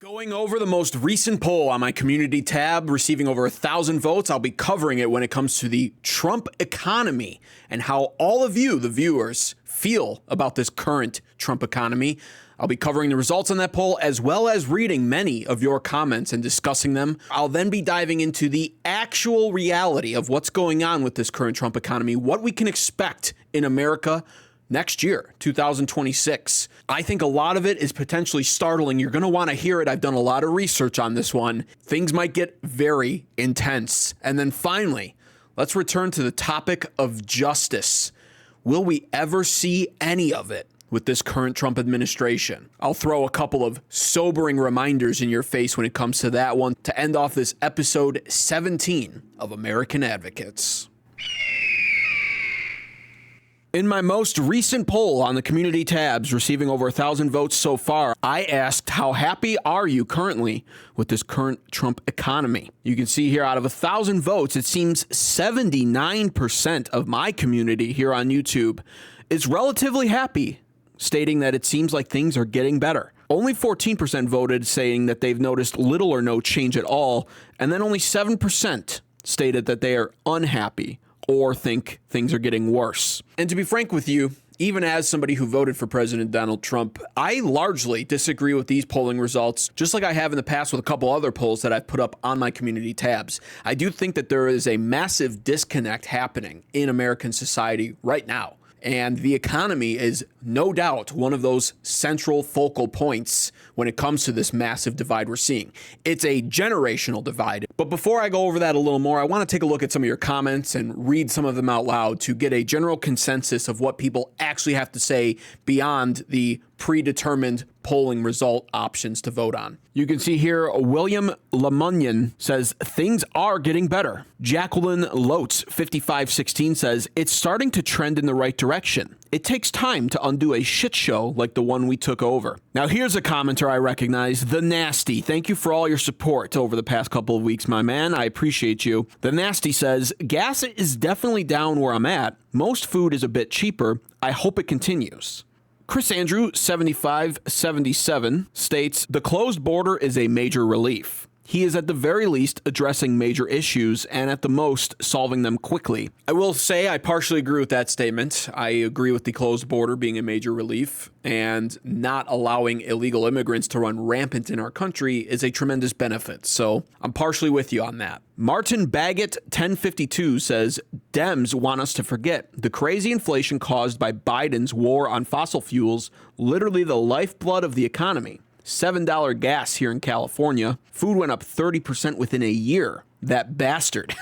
Going over the most recent poll on my community tab, receiving over 1,000 votes. I'll be covering it when it comes to the Trump economy and how all of you, the viewers, feel about this current Trump economy. I'll be covering the results on that poll as well as reading many of your comments and discussing them. I'll then be diving into the actual reality of what's going on with this current Trump economy, what we can expect in America next year, 2026. I think a lot of it is potentially startling. You're going to want to hear it. I've done a lot of research on this one. Things might get very intense. And then finally, let's return to the topic of justice. Will we ever see any of it with this current Trump administration? I'll throw a couple of sobering reminders in your face when it comes to that one to end off this episode 17 of American Advocates. In my most recent poll on the community tabs, receiving over 1,000 votes so far, I asked, how happy are you currently with this current Trump economy? You can see here, out of 1,000 votes, it seems 79% of my community here on YouTube is relatively happy, stating that it seems like things are getting better. Only 14% voted, saying that they've noticed little or no change at all, and then only 7% stated that they are unhappy or think things are getting worse. And to be frank with you, even as somebody who voted for President Donald Trump, I largely disagree with these polling results, just like I have in the past with a couple other polls that I've put up on my community tabs. I do think that there is a massive disconnect happening in American society right now. And the economy is no doubt one of those central focal points when it comes to this massive divide we're seeing. It's a generational divide. But before I go over that a little more, I want to take a look at some of your comments and read some of them out loud to get a general consensus of what people actually have to say beyond the predetermined polling result options to vote on. You can see here, William Lemunion says, things are getting better. Jacqueline Lotes, 5516, says, it's starting to trend in the right direction. It takes time to undo a shit show like the one we took over. Now, here's a commenter I recognize, The Nasty. Thank you for all your support over the past couple of weeks, my man. I appreciate you. The Nasty says, gas is definitely down where I'm at. Most food is a bit cheaper. I hope it continues. Chris Andrew, 7577, states, the closed border is a major relief. He is at the very least addressing major issues and at the most solving them quickly. I will say I partially agree with that statement. I agree with the closed border being a major relief, and not allowing illegal immigrants to run rampant in our country is a tremendous benefit. So I'm partially with you on that. Martin Baggett 1052 says, Dems want us to forget the crazy inflation caused by Biden's war on fossil fuels, literally the lifeblood of the economy. $7 gas here in California. Food went up 30% within a year. That bastard.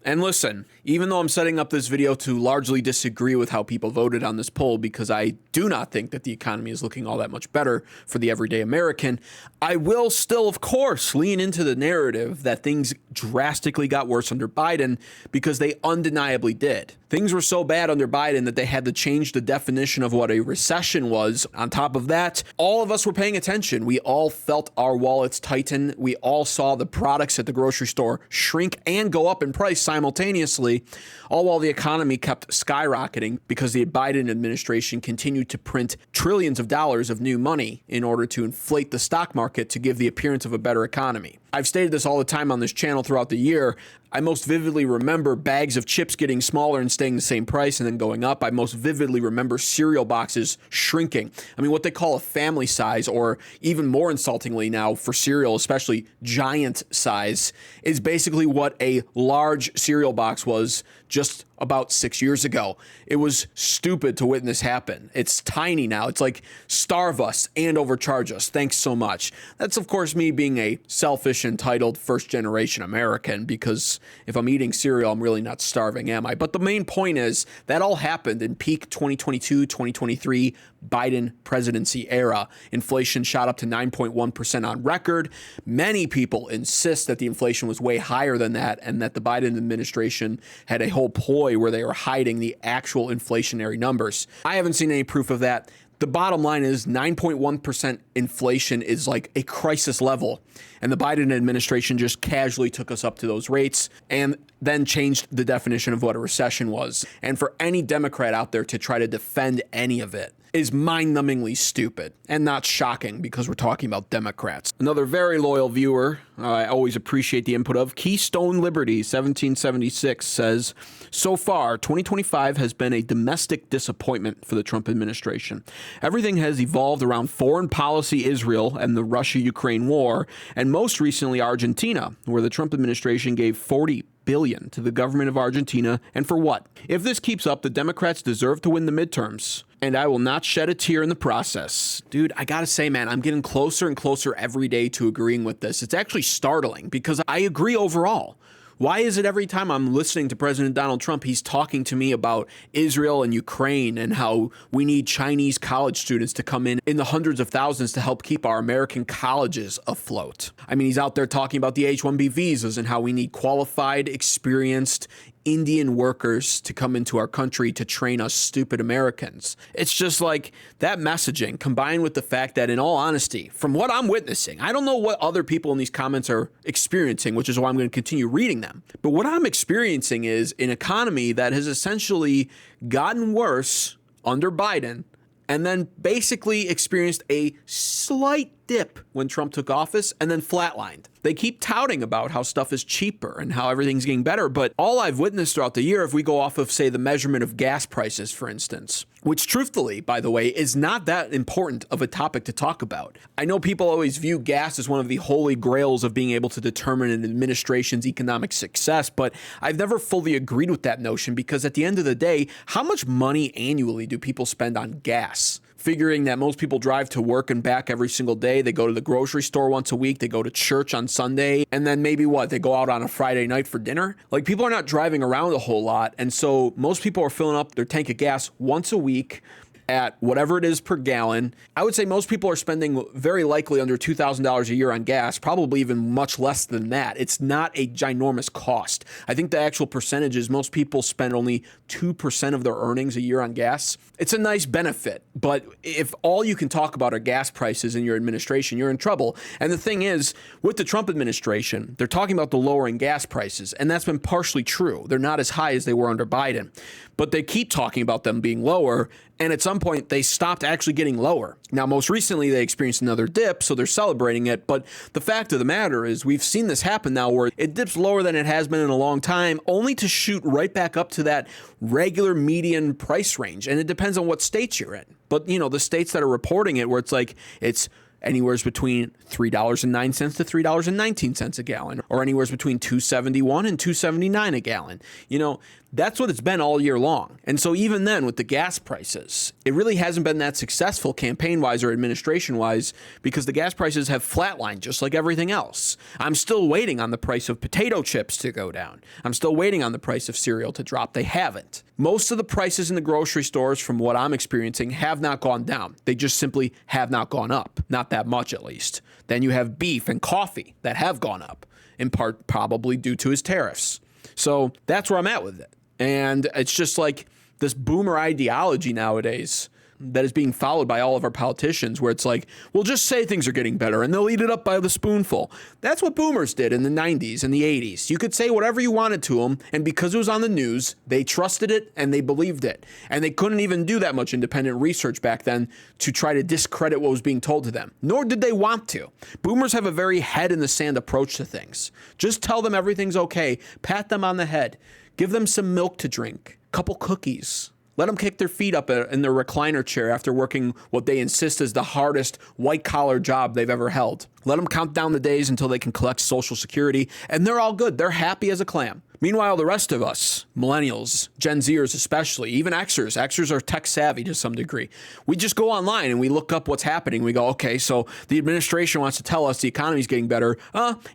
And listen, even though I'm setting up this video to largely disagree with how people voted on this poll, because I do not think that the economy is looking all that much better for the everyday American, I will still, of course, lean into the narrative that things drastically got worse under Biden, because they undeniably did. Things were so bad under Biden that they had to change the definition of what a recession was. On top of that, all of us were paying attention. We all felt our wallets tighten. We all saw the products at the grocery store shrink and go up in price simultaneously, all while the economy kept skyrocketing because the Biden administration continued to print trillions of dollars of new money in order to inflate the stock market to give the appearance of a better economy. I've stated this all the time on this channel throughout the year. I most vividly remember bags of chips getting smaller and staying the same price and then going up. I most vividly remember cereal boxes shrinking. I mean, what they call a family size, or even more insultingly now for cereal, especially giant size, is basically what a large cereal box was just about 6 years ago. It was stupid to witness happen. It's tiny now. It's like starve us and overcharge us. Thanks so much. That's, of course, me being a selfish, entitled first-generation American, because if I'm eating cereal, I'm really not starving, am I? But the main point is that all happened in peak 2022, 2023 Biden presidency era. Inflation shot up to 9.1% on record. Many people insist that the inflation was way higher than that, and that the Biden administration had a whole ploy where they were hiding the actual inflationary numbers. I haven't seen any proof of that. The bottom line is 9.1% inflation is like a crisis level. And the Biden administration just casually took us up to those rates and then changed the definition of what a recession was. And for any Democrat out there to try to defend any of it, is mind-numbingly stupid and not shocking because we're talking about Democrats. Another very loyal viewer, I always appreciate the input of Keystone Liberty 1776 says, so far, 2025 has been a domestic disappointment for the Trump administration. Everything has evolved around foreign policy, Israel, and the Russia-Ukraine war, and most recently Argentina, where the Trump administration gave $40 billion to the government of Argentina. And for what? If this keeps up, the Democrats deserve to win the midterms, and I will not shed a tear in the process. Dude, I gotta say, man, I'm getting closer and closer every day to agreeing with this. It's actually startling because I agree overall. Why is it every time I'm listening to President Donald Trump, he's talking to me about Israel and Ukraine and how we need Chinese college students to come in the hundreds of thousands to help keep our American colleges afloat? I mean, he's out there talking about the H-1B visas and how we need qualified, experienced Indian workers to come into our country to train us stupid Americans. It's just like that messaging combined with the fact that, in all honesty, from what I'm witnessing, I don't know what other people in these comments are experiencing, which is why I'm going to continue reading them. But what I'm experiencing is an economy that has essentially gotten worse under Biden and then basically experienced a slight dip when Trump took office and then flatlined. They keep touting about how stuff is cheaper and how everything's getting better, but all I've witnessed throughout the year, if we go off of, say, the measurement of gas prices, for instance, which truthfully, by the way, is not that important of a topic to talk about. I know people always view gas as one of the holy grails of being able to determine an administration's economic success, but I've never fully agreed with that notion because at the end of the day, how much money annually do people spend on gas? Figuring that most people drive to work and back every single day. They go to the grocery store once a week. They go to church on Sunday. And then maybe what? They go out on a Friday night for dinner. Like, people are not driving around a whole lot. And so most people are filling up their tank of gas once a week at whatever it is per gallon. I would say most people are spending very likely under $2,000 a year on gas, probably even much less than that. It's not a ginormous cost. I think the actual percentage is most people spend only 2% of their earnings a year on gas. It's a nice benefit, but if all you can talk about are gas prices in your administration, you're in trouble. And the thing is, with the Trump administration, they're talking about the lowering gas prices, and that's been partially true. They're not as high as they were under Biden, but they keep talking about them being lower, and at some point, they stopped actually getting lower. Now, most recently, they experienced another dip, so they're celebrating it, but the fact of the matter is we've seen this happen now where it dips lower than it has been in a long time, only to shoot right back up to that regular median price range, and it depends on what states you're in. But, you know, the states that are reporting it where it's like it's anywhere between $3.09 to $3.19 a gallon, or anywhere between $2.71 and $2.79 a gallon. You know, that's what it's been all year long. And so even then, with the gas prices, it really hasn't been that successful campaign-wise or administration-wise because the gas prices have flatlined just like everything else. I'm still waiting on the price of potato chips to go down. I'm still waiting on the price of cereal to drop. They haven't. Most of the prices in the grocery stores, from what I'm experiencing, have not gone down. They just simply have not gone up. Not that much, at least. Then you have beef and coffee that have gone up, in part probably due to his tariffs. So that's where I'm at with it. And it's just like this boomer ideology nowadays that is being followed by all of our politicians, where it's like, we'll just say things are getting better and they'll eat it up by the spoonful. That's what boomers did in the 90s and the 80s. You could say whatever you wanted to them, and because it was on the news, they trusted it and they believed it. And they couldn't even do that much independent research back then to try to discredit what was being told to them, nor did they want to. Boomers have a very head in the sand approach to things. Just tell them everything's okay, pat them on the head, give them some milk to drink, a couple cookies. Let them kick their feet up in their recliner chair after working what they insist is the hardest white-collar job they've ever held. Let them count down the days until they can collect Social Security, and they're all good. They're happy as a clam. Meanwhile, the rest of us, millennials, Gen Zers especially, even Xers are tech savvy to some degree. We just go online and we look up what's happening. We go, okay, so the administration wants to tell us the economy's getting better.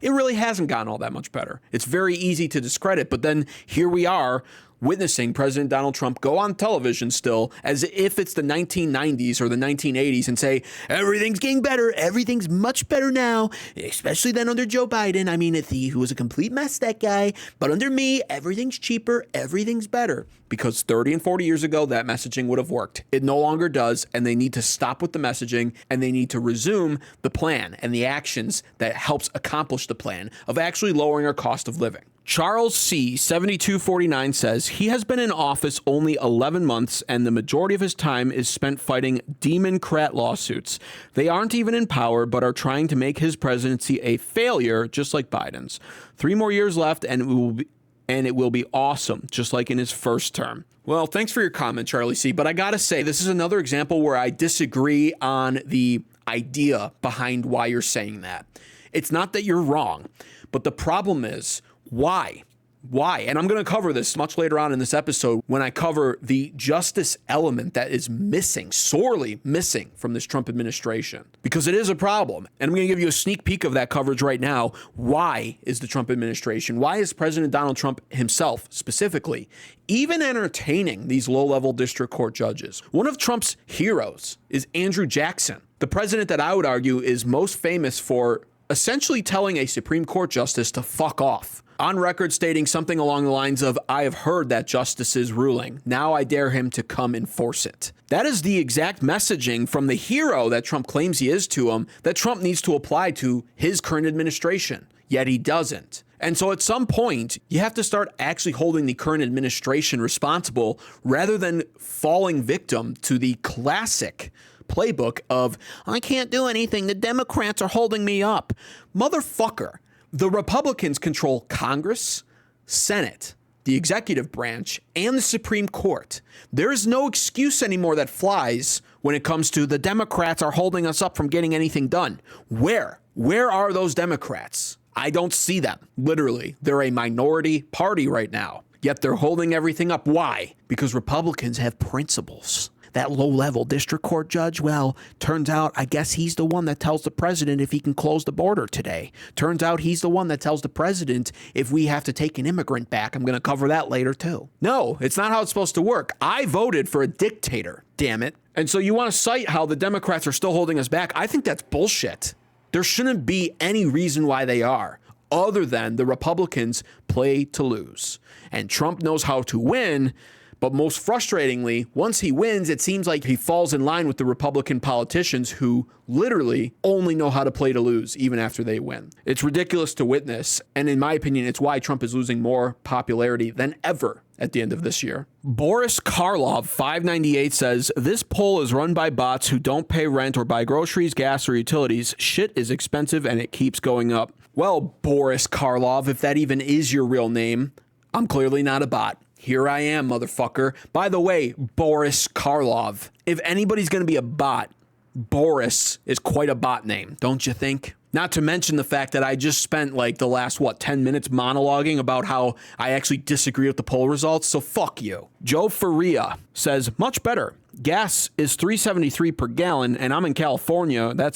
It really hasn't gotten all that much better. It's very easy to discredit, but then here we are, witnessing President Donald Trump go on television still as if it's the 1990s or the 1980s and say, everything's getting better, everything's much better now, especially than under Joe Biden. I mean, he was a complete mess, that guy, but under me, everything's cheaper, everything's better. Because 30 and 40 years ago, that messaging would have worked. It no longer does, and they need to stop with the messaging, and they need to resume the plan and the actions that helps accomplish the plan of actually lowering our cost of living. Charles C. 7249 says he has been in office only 11 months and the majority of his time is spent fighting Democrat lawsuits. They aren't even in power, but are trying to make his presidency a failure, just like Biden's. 3 more years left and it will be awesome, just like in his first term. Well, thanks for your comment, Charlie C. But I gotta say, this is another example where I disagree on the idea behind why you're saying that. It's not that you're wrong, but the problem is, why? Why? And I'm going to cover this much later on in this episode when I cover the justice element that is missing, sorely missing from this Trump administration, because it is a problem. And I'm going to give you a sneak peek of that coverage right now. Why is the Trump administration, why is President Donald Trump himself specifically even entertaining these low-level district court judges? One of Trump's heroes is Andrew Jackson, the president that I would argue is most famous for essentially telling a Supreme Court justice to fuck off, on record stating something along the lines of, "I have heard that justice's ruling. Now I dare him to come enforce it." That is the exact messaging from the hero that Trump claims he is to him that Trump needs to apply to his current administration, yet he doesn't. And so at some point, you have to start actually holding the current administration responsible rather than falling victim to the classic playbook of, "I can't do anything, the Democrats are holding me up." Motherfucker, the Republicans control Congress, Senate, the executive branch, and the Supreme Court. There is no excuse anymore that flies when it comes to the Democrats are holding us up from getting anything done. Where? Where are those Democrats? I don't see them. Literally, they're a minority party right now, yet they're holding everything up. Why? Because Republicans have principles. That low-level district court judge, well, turns out I guess he's the one that tells the president if he can close the border today. Turns out he's the one that tells the president if we have to take an immigrant back. I'm going to cover that later, too. No, it's not how it's supposed to work. I voted for a dictator, damn it. And so you want to cite how the Democrats are still holding us back? I think that's bullshit. There shouldn't be any reason why they are, other than the Republicans play to lose. And Trump knows how to win. But most frustratingly, once he wins, it seems like he falls in line with the Republican politicians who literally only know how to play to lose even after they win. It's ridiculous to witness. And in my opinion, it's why Trump is losing more popularity than ever at the end of this year. Boris Karlov, 598, says, "This poll is run by bots who don't pay rent or buy groceries, gas, or utilities. Shit is expensive and it keeps going up." Well, Boris Karlov, if that even is your real name, I'm clearly not a bot. Here I am, motherfucker. By the way, Boris Karlov. If anybody's going to be a bot, Boris is quite a bot name, don't you think? Not to mention the fact that I just spent like the last, 10 minutes monologuing about how I actually disagree with the poll results, so fuck you. Joe Faria says, "Much better. Gas is $3.73 per gallon, and I'm in California." That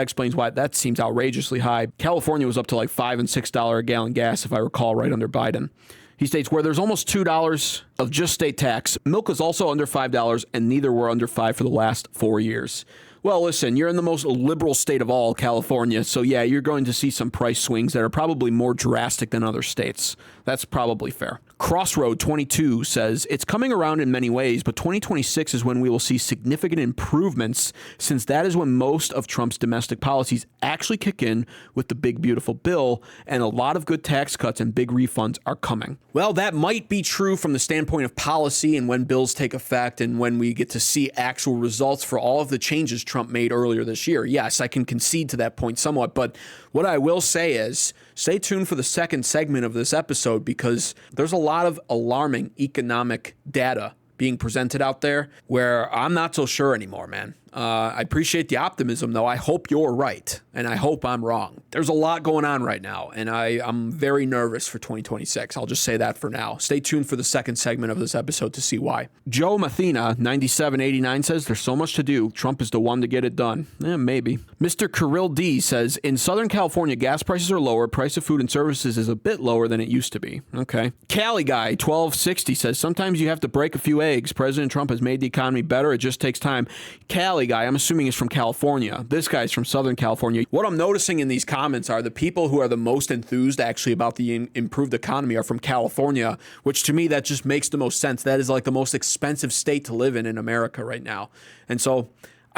explains why that seems outrageously high. California was up to like $5 and $6 a gallon gas, if I recall, right under Biden. He states, "Where there's almost $2 of just state tax, milk is also under $5, and neither were under $5 for the last 4 years." Well, listen, you're in the most liberal state of all, California, so yeah, you're going to see some price swings that are probably more drastic than other states. That's probably fair. Crossroad 22 says, "It's coming around in many ways, but 2026 is when we will see significant improvements, since that is when most of Trump's domestic policies actually kick in with the big, beautiful bill, and a lot of good tax cuts and big refunds are coming." Well, that might be true from the standpoint of policy and when bills take effect and when we get to see actual results for all of the changes Trump made earlier this year. Yes, I can concede to that point somewhat, but what I will say is stay tuned for the second segment of this episode, because there's a lot of alarming economic data being presented out there where I'm not so sure anymore, man. I appreciate the optimism, though. I hope you're right, and I hope I'm wrong. There's a lot going on right now, and I'm very nervous for 2026. I'll just say that for now. Stay tuned for the second segment of this episode to see why. Joe Mathena, 9789, says, "There's so much to do. Trump is the one to get it done." Maybe. Mr. Kirill D says, "In Southern California, gas prices are lower. Price of food and services is a bit lower than it used to be." Okay. Cali Guy, 1260, says, "Sometimes you have to break a few eggs. President Trump has made the economy better. It just takes time." Cali Guy, I'm assuming, is from California. This guy's from Southern California. What I'm noticing in these comments are the people who are the most enthused actually about the improved economy are from California, which to me, that just makes the most sense. That is like the most expensive state to live in America right now. And so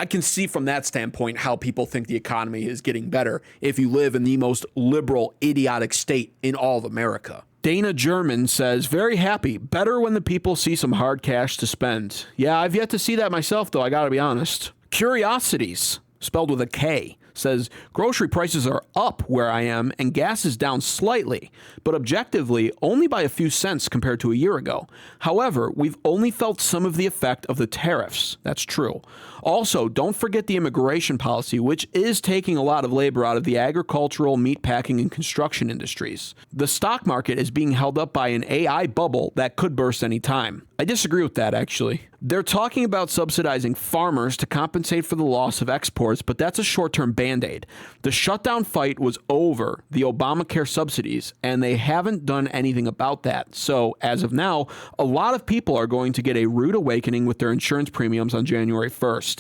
I can see from that standpoint how people think the economy is getting better if you live in the most liberal, idiotic state in all of America. Dana German says, very happy. Better when the people see some hard cash to spend. Yeah, I've yet to see that myself, though, I gotta be honest. Curiosities, spelled with a K, says grocery prices are up where I am and gas is down slightly, but objectively only by a few cents compared to a year ago. However, we've only felt some of the effect of the tariffs. That's true. Also, don't forget the immigration policy, which is taking a lot of labor out of the agricultural, meatpacking, and construction industries. The stock market is being held up by an AI bubble that could burst any time. I disagree with that, actually. They're talking about subsidizing farmers to compensate for the loss of exports, but that's a short-term band-aid. The shutdown fight was over the Obamacare subsidies, and they haven't done anything about that. So, as of now, a lot of people are going to get a rude awakening with their insurance premiums on January 1st.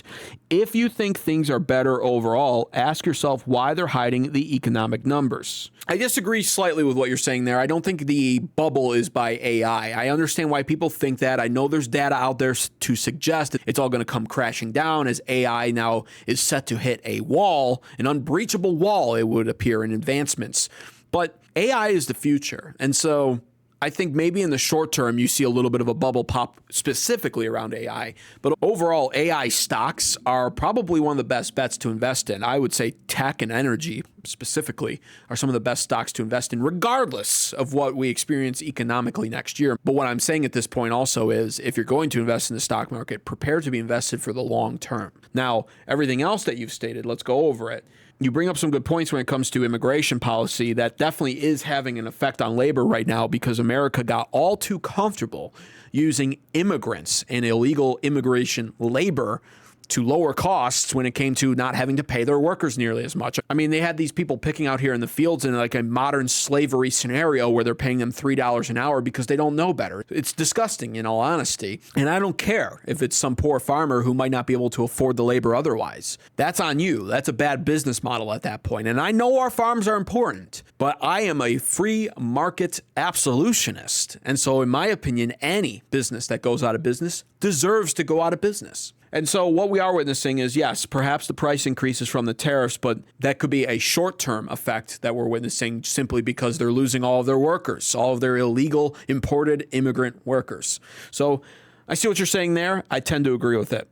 If you think things are better overall, ask yourself why they're hiding the economic numbers. I disagree slightly with what you're saying there. I don't think the bubble is by AI. I understand why people think that. I know there's data out there to suggest that it's all going to come crashing down as AI now is set to hit a wall, an unbreachable wall, it would appear, in advancements. But AI is the future. And so I think maybe in the short term, you see a little bit of a bubble pop specifically around AI. But overall, AI stocks are probably one of the best bets to invest in. I would say tech and energy specifically are some of the best stocks to invest in, regardless of what we experience economically next year. But what I'm saying at this point also is if you're going to invest in the stock market, prepare to be invested for the long term. Now, everything else that you've stated, let's go over it. You bring up some good points when it comes to immigration policy. That definitely is having an effect on labor right now because America got all too comfortable using immigrants and illegal immigration labor to lower costs when it came to not having to pay their workers nearly as much. I mean, they had these people picking out here in the fields in like a modern slavery scenario where they're paying them $3 an hour because they don't know better. It's disgusting, in all honesty. And I don't care if it's some poor farmer who might not be able to afford the labor otherwise. That's on you. That's a bad business model at that point. And I know our farms are important, but I am a free market absolutionist. And so in my opinion, any business that goes out of business deserves to go out of business. And so what we are witnessing is, yes, perhaps the price increases from the tariffs, but that could be a short-term effect that we're witnessing simply because they're losing all of their workers, all of their illegal imported immigrant workers. So I see what you're saying there. I tend to agree with it.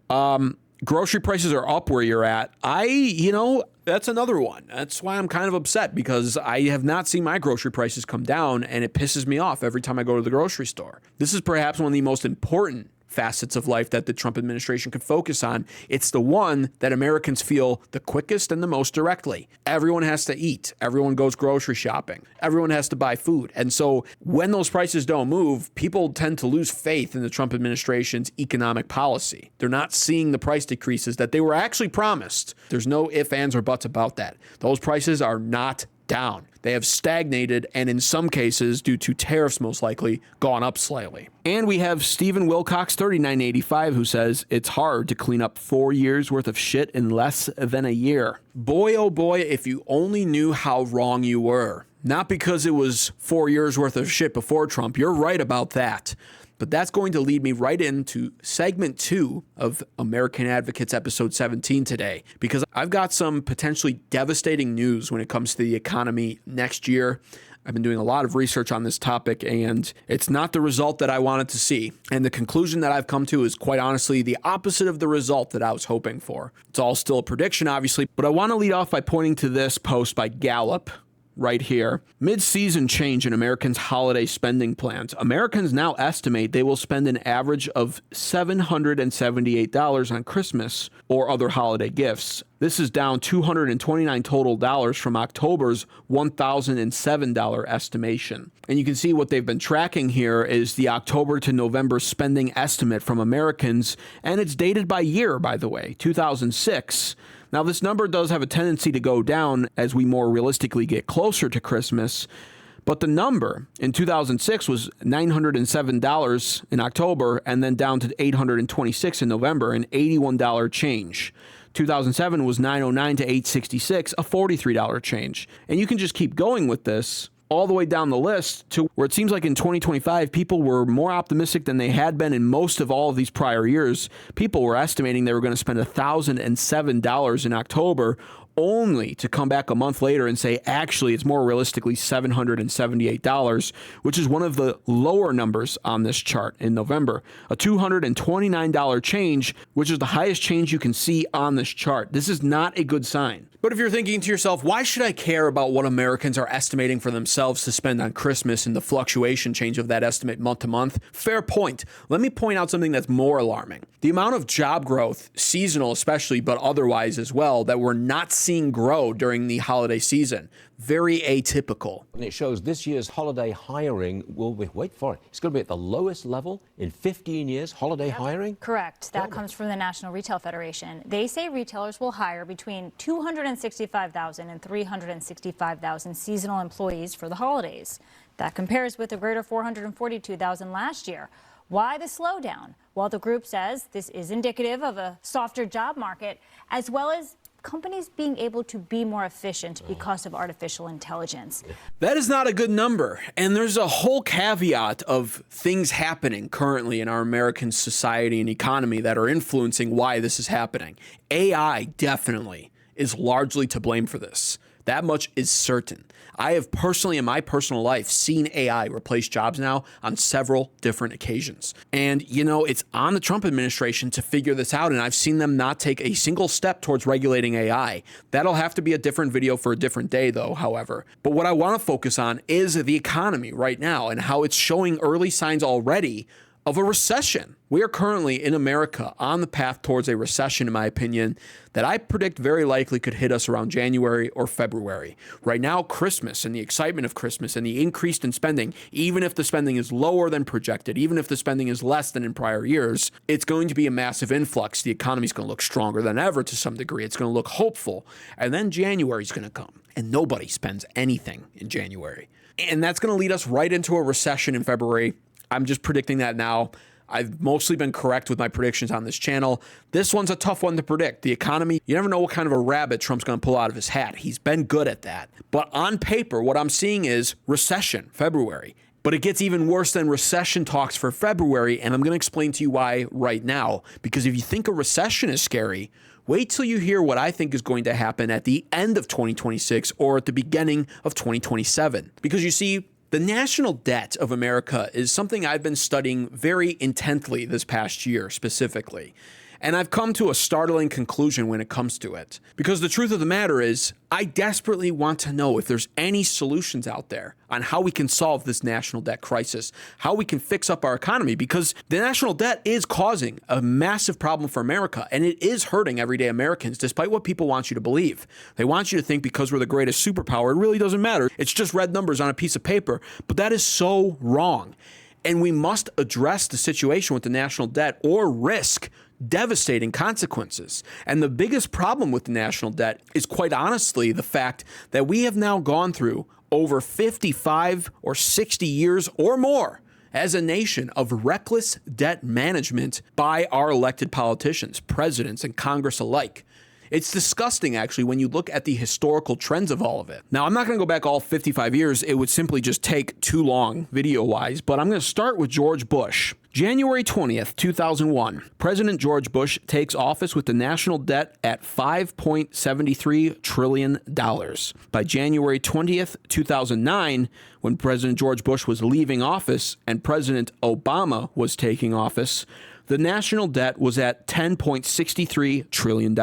Grocery prices are up where you're at. That's another one. That's why I'm kind of upset because I have not seen my grocery prices come down, and it pisses me off every time I go to the grocery store. This is perhaps one of the most important facets of life that the Trump administration could focus on. It's the one that Americans feel the quickest and the most directly. Everyone has to eat. Everyone goes grocery shopping. Everyone has to buy food. And so when those prices don't move, people tend to lose faith in the Trump administration's economic policy. They're not seeing the price decreases that they were actually promised. There's no ifs, ands, or buts about that. Those prices are not down. They have stagnated and in some cases, due to tariffs most likely, gone up slightly. And we have Stephen Wilcox, 3985, who says, it's hard to clean up 4 years worth of shit in less than a year. Boy, oh boy, if you only knew how wrong you were. Not because it was 4 years worth of shit before Trump. You're right about that. But that's going to lead me right into segment 2 of American Advocates episode 17 today, because I've got some potentially devastating news when it comes to the economy next year. I've been doing a lot of research on this topic, and it's not the result that I wanted to see. And the conclusion that I've come to is quite honestly the opposite of the result that I was hoping for. It's all still a prediction, obviously, but I want to lead off by pointing to this post by Gallup right here. Mid-season change in Americans' holiday spending plans. Americans now estimate they will spend an average of $778 on Christmas or other holiday gifts. This is down $229 total dollars from October's $1,007 estimation. And you can see what they've been tracking here is the October to November spending estimate from Americans, and it's dated by year, by the way, 2006. Now, this number does have a tendency to go down as we more realistically get closer to Christmas, but the number in 2006 was $907 in October and then down to $826 in November, an $81 change. 2007 was $909 to $866, a $43 change. And you can just keep going with this. all the way down the list to where it seems like in 2025, people were more optimistic than they had been in most of all of these prior years. People were estimating they were going to spend $1,007 in October, only to come back a month later and say, actually, it's more realistically $778, which is one of the lower numbers on this chart in November. A $229 change, which is the highest change you can see on this chart. This is not a good sign. But if you're thinking to yourself, why should I care about what Americans are estimating for themselves to spend on Christmas and the fluctuation change of that estimate month to month? Fair point. Let me point out something that's more alarming. The amount of job growth, seasonal especially, but otherwise as well, that we're not seeing grow during the holiday season. Very atypical. And it shows this year's holiday hiring will be, wait for it, it's going to be at the lowest level in 15 years, holiday hiring? Correct. That comes from the National Retail Federation. They say retailers will hire between 265,000 and 365,000 seasonal employees for the holidays. That compares with a greater 442,000 last year. Why the slowdown? Well, the group says this is indicative of a softer job market, as well as companies being able to be more efficient because of artificial intelligence. That is not a good number. And there's a whole caveat of things happening currently in our American society and economy that are influencing why this is happening. AI definitely is largely to blame for this. That much is certain. I have personally, in my personal life, seen AI replace jobs now on several different occasions. And, you know, it's on the Trump administration to figure this out, and I've seen them not take a single step towards regulating AI. That'll have to be a different video for a different day, though, however. But what I want to focus on is the economy right now and how it's showing early signs already of a recession. We are currently in America on the path towards a recession, in my opinion, that I predict very likely could hit us around January or February. Right now, Christmas and the excitement of Christmas and the increase in spending, even if the spending is lower than projected, even if the spending is less than in prior years, it's going to be a massive influx. The economy is going to look stronger than ever to some degree. It's going to look hopeful. And then January is going to come, and nobody spends anything in January. And that's going to lead us right into a recession in February. I'm just predicting that now. I've mostly been correct with my predictions on this channel. This one's a tough one to predict. The economy, you never know what kind of a rabbit Trump's going to pull out of his hat. He's been good at that. But on paper, what I'm seeing is recession, February. But it gets even worse than recession talks for February, and I'm going to explain to you why right now. Because if you think a recession is scary, wait till you hear what I think is going to happen at the end of 2026 or at the beginning of 2027. Because you see, the national debt of America is something I've been studying very intently this past year specifically. And I've come to a startling conclusion when it comes to it. Because the truth of the matter is, I desperately want to know if there's any solutions out there on how we can solve this national debt crisis, how we can fix up our economy, because the national debt is causing a massive problem for America, and it is hurting everyday Americans, despite what people want you to believe. They want you to think because we're the greatest superpower, it really doesn't matter. It's just red numbers on a piece of paper, but that is so wrong. And we must address the situation with the national debt or risk devastating consequences. And the biggest problem with the national debt is quite honestly the fact that we have now gone through over 55 or 60 years or more as a nation of reckless debt management by our elected politicians, presidents, and Congress alike. It's disgusting, actually, when you look at the historical trends of all of it. Now, I'm not going to go back all 55 years. It would simply just take too long video-wise, but I'm going to start with George Bush. January 20th, 2001, President George Bush takes office with the national debt at $5.73 trillion. By January 20th, 2009, when President George Bush was leaving office and President Obama was taking office, the national debt was at $10.63 trillion.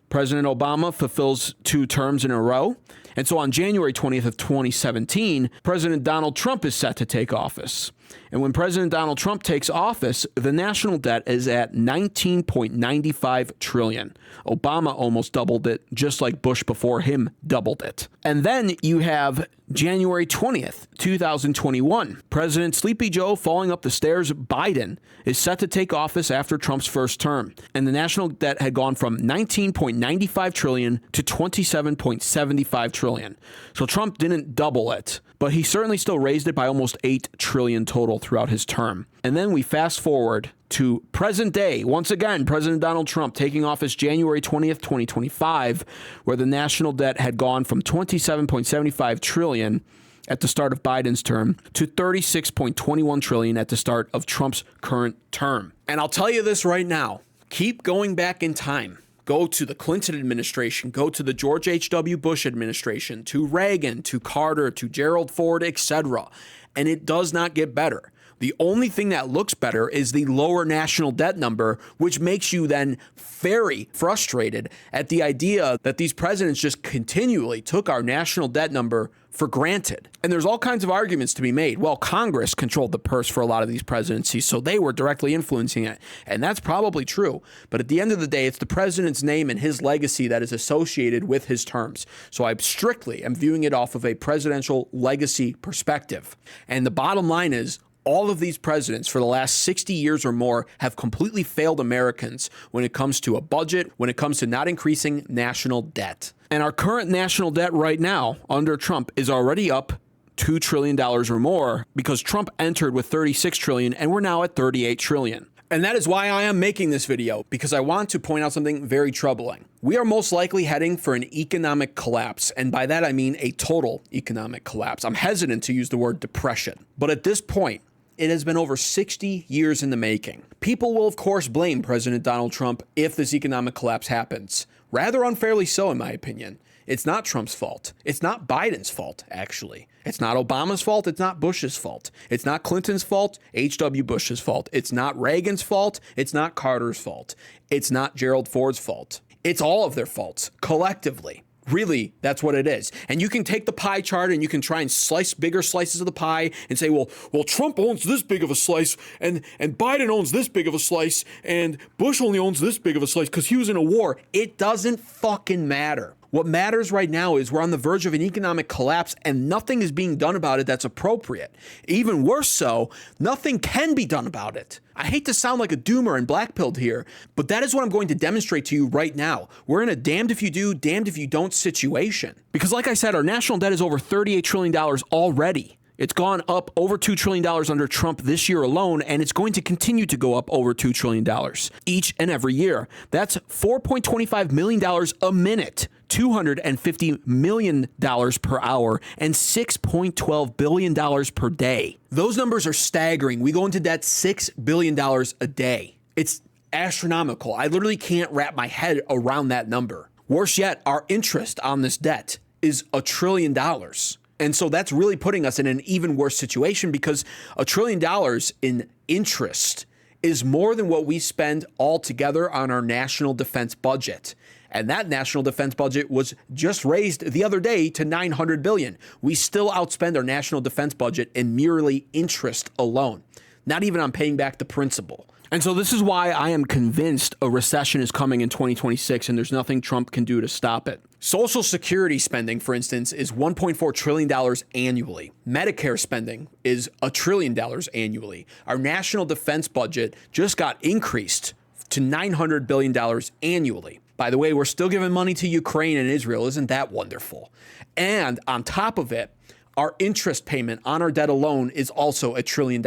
President Obama fulfills 2 terms in a row. And so on January 20th of 2017, President Donald Trump is set to take office. And when President Donald Trump takes office, the national debt is at $19.95 trillion. Obama almost doubled it, just like Bush before him doubled it. And then you have January 20th, 2021. President Sleepy Joe falling up the stairs, Biden, is set to take office after Trump's first term. And the national debt had gone from $19.95 trillion to $27.75 trillion. So Trump didn't double it, but he certainly still raised it by almost $8 trillion total throughout his term. And then we fast forward to present day. Once again, President Donald Trump taking office January 20th, 2025, where the national debt had gone from $27.75 trillion at the start of Biden's term to $36.21 trillion at the start of Trump's current term. And I'll tell you this right now, keep going back in time. Go to the Clinton administration, go to the George H.W. Bush administration, to Reagan, to Carter, to Gerald Ford, etc. And it does not get better. The only thing that looks better is the lower national debt number, which makes you then very frustrated at the idea that these presidents just continually took our national debt number for granted. And there's all kinds of arguments to be made. Well, Congress controlled the purse for a lot of these presidencies, so they were directly influencing it. And that's probably true. But at the end of the day, it's the president's name and his legacy that is associated with his terms. So I strictly am viewing it off of a presidential legacy perspective. And the bottom line is, all of these presidents for the last 60 years or more have completely failed Americans when it comes to a budget, when it comes to not increasing national debt. And our current national debt right now under Trump is already up $2 trillion or more because Trump entered with $36 trillion and we're now at $38 trillion. And that is why I am making this video, because I want to point out something very troubling. We are most likely heading for an economic collapse, and by that I mean a total economic collapse. I'm hesitant to use the word depression, but at this point, it has been over 60 years in the making. People will, of course, blame President Donald Trump if this economic collapse happens. Rather unfairly so, in my opinion. It's not Trump's fault. It's not Biden's fault, actually. It's not Obama's fault. It's not Bush's fault. It's not Clinton's fault. H.W. Bush's fault. It's not Reagan's fault. It's not Carter's fault. It's not Gerald Ford's fault. It's all of their faults, collectively. Really, that's what it is. And you can take the pie chart and you can try and slice bigger slices of the pie and say, well, Trump owns this big of a slice and Biden owns this big of a slice and Bush only owns this big of a slice because he was in a war. It doesn't fucking matter. What matters right now is we're on the verge of an economic collapse and nothing is being done about it that's appropriate. Even worse so, nothing can be done about it. I hate to sound like a doomer and blackpilled here, but that is what I'm going to demonstrate to you right now. We're in a damned if you do, damned if you don't situation. Because like I said, our national debt is over $38 trillion already. It's gone up over $2 trillion under Trump this year alone, and it's going to continue to go up over $2 trillion each and every year. That's $4.25 million a minute, $250 million per hour, and $6.12 billion per day. Those numbers are staggering. We go into debt $6 billion a day. It's astronomical. I literally can't wrap my head around that number. Worse yet, our interest on this debt is $1 trillion. And so that's really putting us in an even worse situation because $1 trillion in interest is more than what we spend altogether on our national defense budget. And that national defense budget was just raised the other day to $900 billion. We still outspend our national defense budget in merely interest alone, not even on paying back the principal. And so this is why I am convinced a recession is coming in 2026 and there's nothing Trump can do to stop it. Social Security spending, for instance, is $1.4 trillion annually. Medicare spending is $1 trillion annually. Our national defense budget just got increased to $900 billion annually. By the way, we're still giving money to Ukraine and Israel. Isn't that wonderful? And on top of it, our interest payment on our debt alone is also $1 trillion.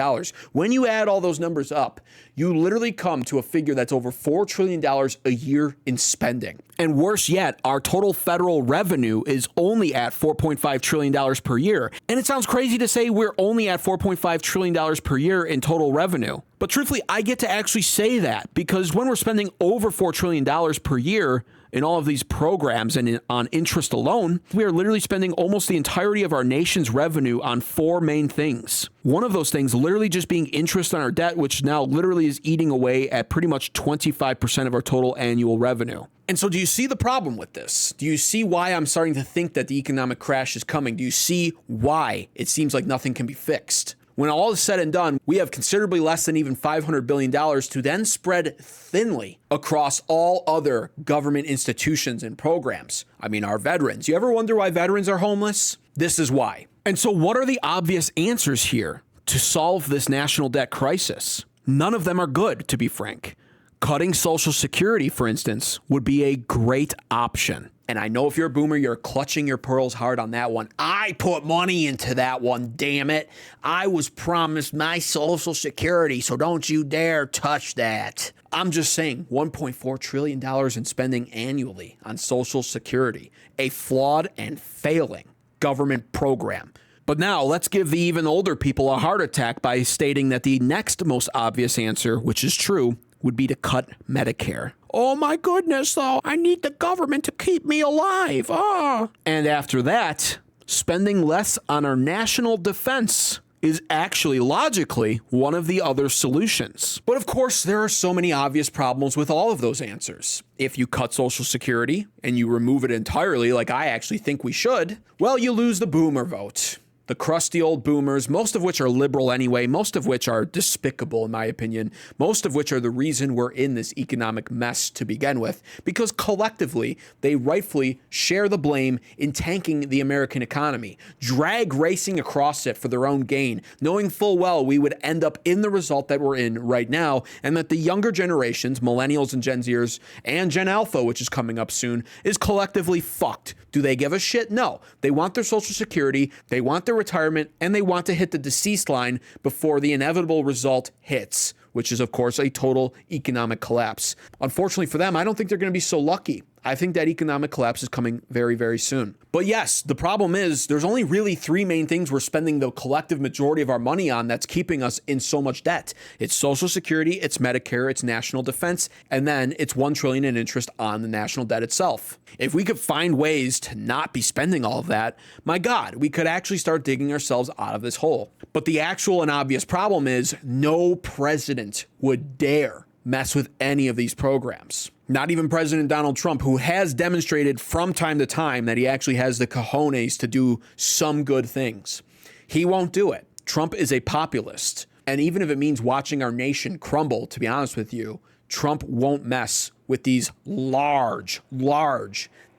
When you add all those numbers up, you literally come to a figure that's over $4 trillion a year in spending. And worse yet, our total federal revenue is only at $4.5 trillion per year. And it sounds crazy to say we're only at $4.5 trillion per year in total revenue. But truthfully, I get to actually say that because when we're spending over $4 trillion per year, in all of these programs and on interest alone, we are literally spending almost the entirety of our nation's revenue on four main things. One of those things literally just being interest on our debt, which now literally is eating away at pretty much 25% of our total annual revenue. And so do you see the problem with this? Do you see why I'm starting to think that the economic crash is coming? Do you see why it seems like nothing can be fixed? When all is said and done, we have considerably less than even $500 billion to then spread thinly across all other government institutions and programs. I mean, our veterans. You ever wonder why veterans are homeless? This is why. And so what are the obvious answers here to solve this national debt crisis? None of them are good, to be frank. Cutting Social Security, for instance, would be a great option. And I know if you're a boomer, you're clutching your pearls hard on that one. I put money into that one, damn it. I was promised my Social Security, so don't you dare touch that. I'm just saying $1.4 trillion in spending annually on Social Security, a flawed and failing government program. But now let's give the even older people a heart attack by stating that the next most obvious answer, which is true, would be to cut Medicare. Oh my goodness, though, I need the government to keep me alive. Ah. And after that, spending less on our national defense is actually logically one of the other solutions. But of course, there are so many obvious problems with all of those answers. If you cut Social Security and you remove it entirely, like I actually think we should, well, you lose the boomer vote. The crusty old boomers, most of which are liberal anyway, most of which are despicable in my opinion, most of which are the reason we're in this economic mess to begin with, because collectively they rightfully share the blame in tanking the American economy, drag racing across it for their own gain, knowing full well we would end up in the result that we're in right now, and that the younger generations, millennials and Gen Zers, and Gen Alpha, which is coming up soon, is collectively fucked. Do they give a shit? No. They want their Social Security, they want their retirement, and they want to hit the deceased line before the inevitable result hits, which is, of course, a total economic collapse. Unfortunately for them, I don't think they're going to be so lucky. I think that economic collapse is coming very, very soon. But yes, the problem is there's only really three main things we're spending the collective majority of our money on that's keeping us in so much debt. It's Social Security, it's Medicare, it's national defense, and then it's $1 trillion in interest on the national debt itself. If we could find ways to not be spending all of that, my God, we could actually start digging ourselves out of this hole. But the actual and obvious problem is no president would dare mess with any of these programs. Not even President Donald Trump, who has demonstrated from time to time that he actually has the cojones to do some good things. He won't do it. Trump is a populist. And even if it means watching our nation crumble, to be honest with you, Trump won't mess with these large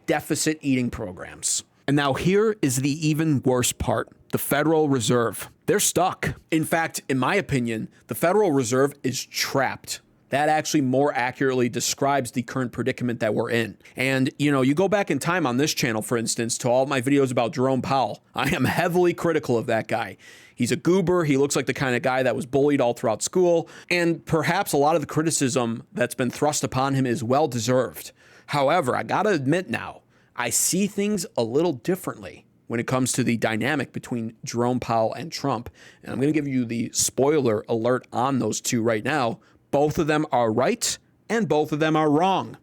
deficit eating programs. And now here is the even worse part. The Federal Reserve. They're stuck. In fact, in my opinion, the Federal Reserve is trapped. That actually more accurately describes the current predicament that we're in. And, you go back in time on this channel, for instance, to all of my videos about Jerome Powell. I am heavily critical of that guy. He's a goober. He looks like the kind of guy that was bullied all throughout school. And perhaps a lot of the criticism that's been thrust upon him is well-deserved. However, I gotta admit now, I see things a little differently when it comes to the dynamic between Jerome Powell and Trump. And I'm gonna give you the spoiler alert on those two right now. Both of them are right, and both of them are wrong.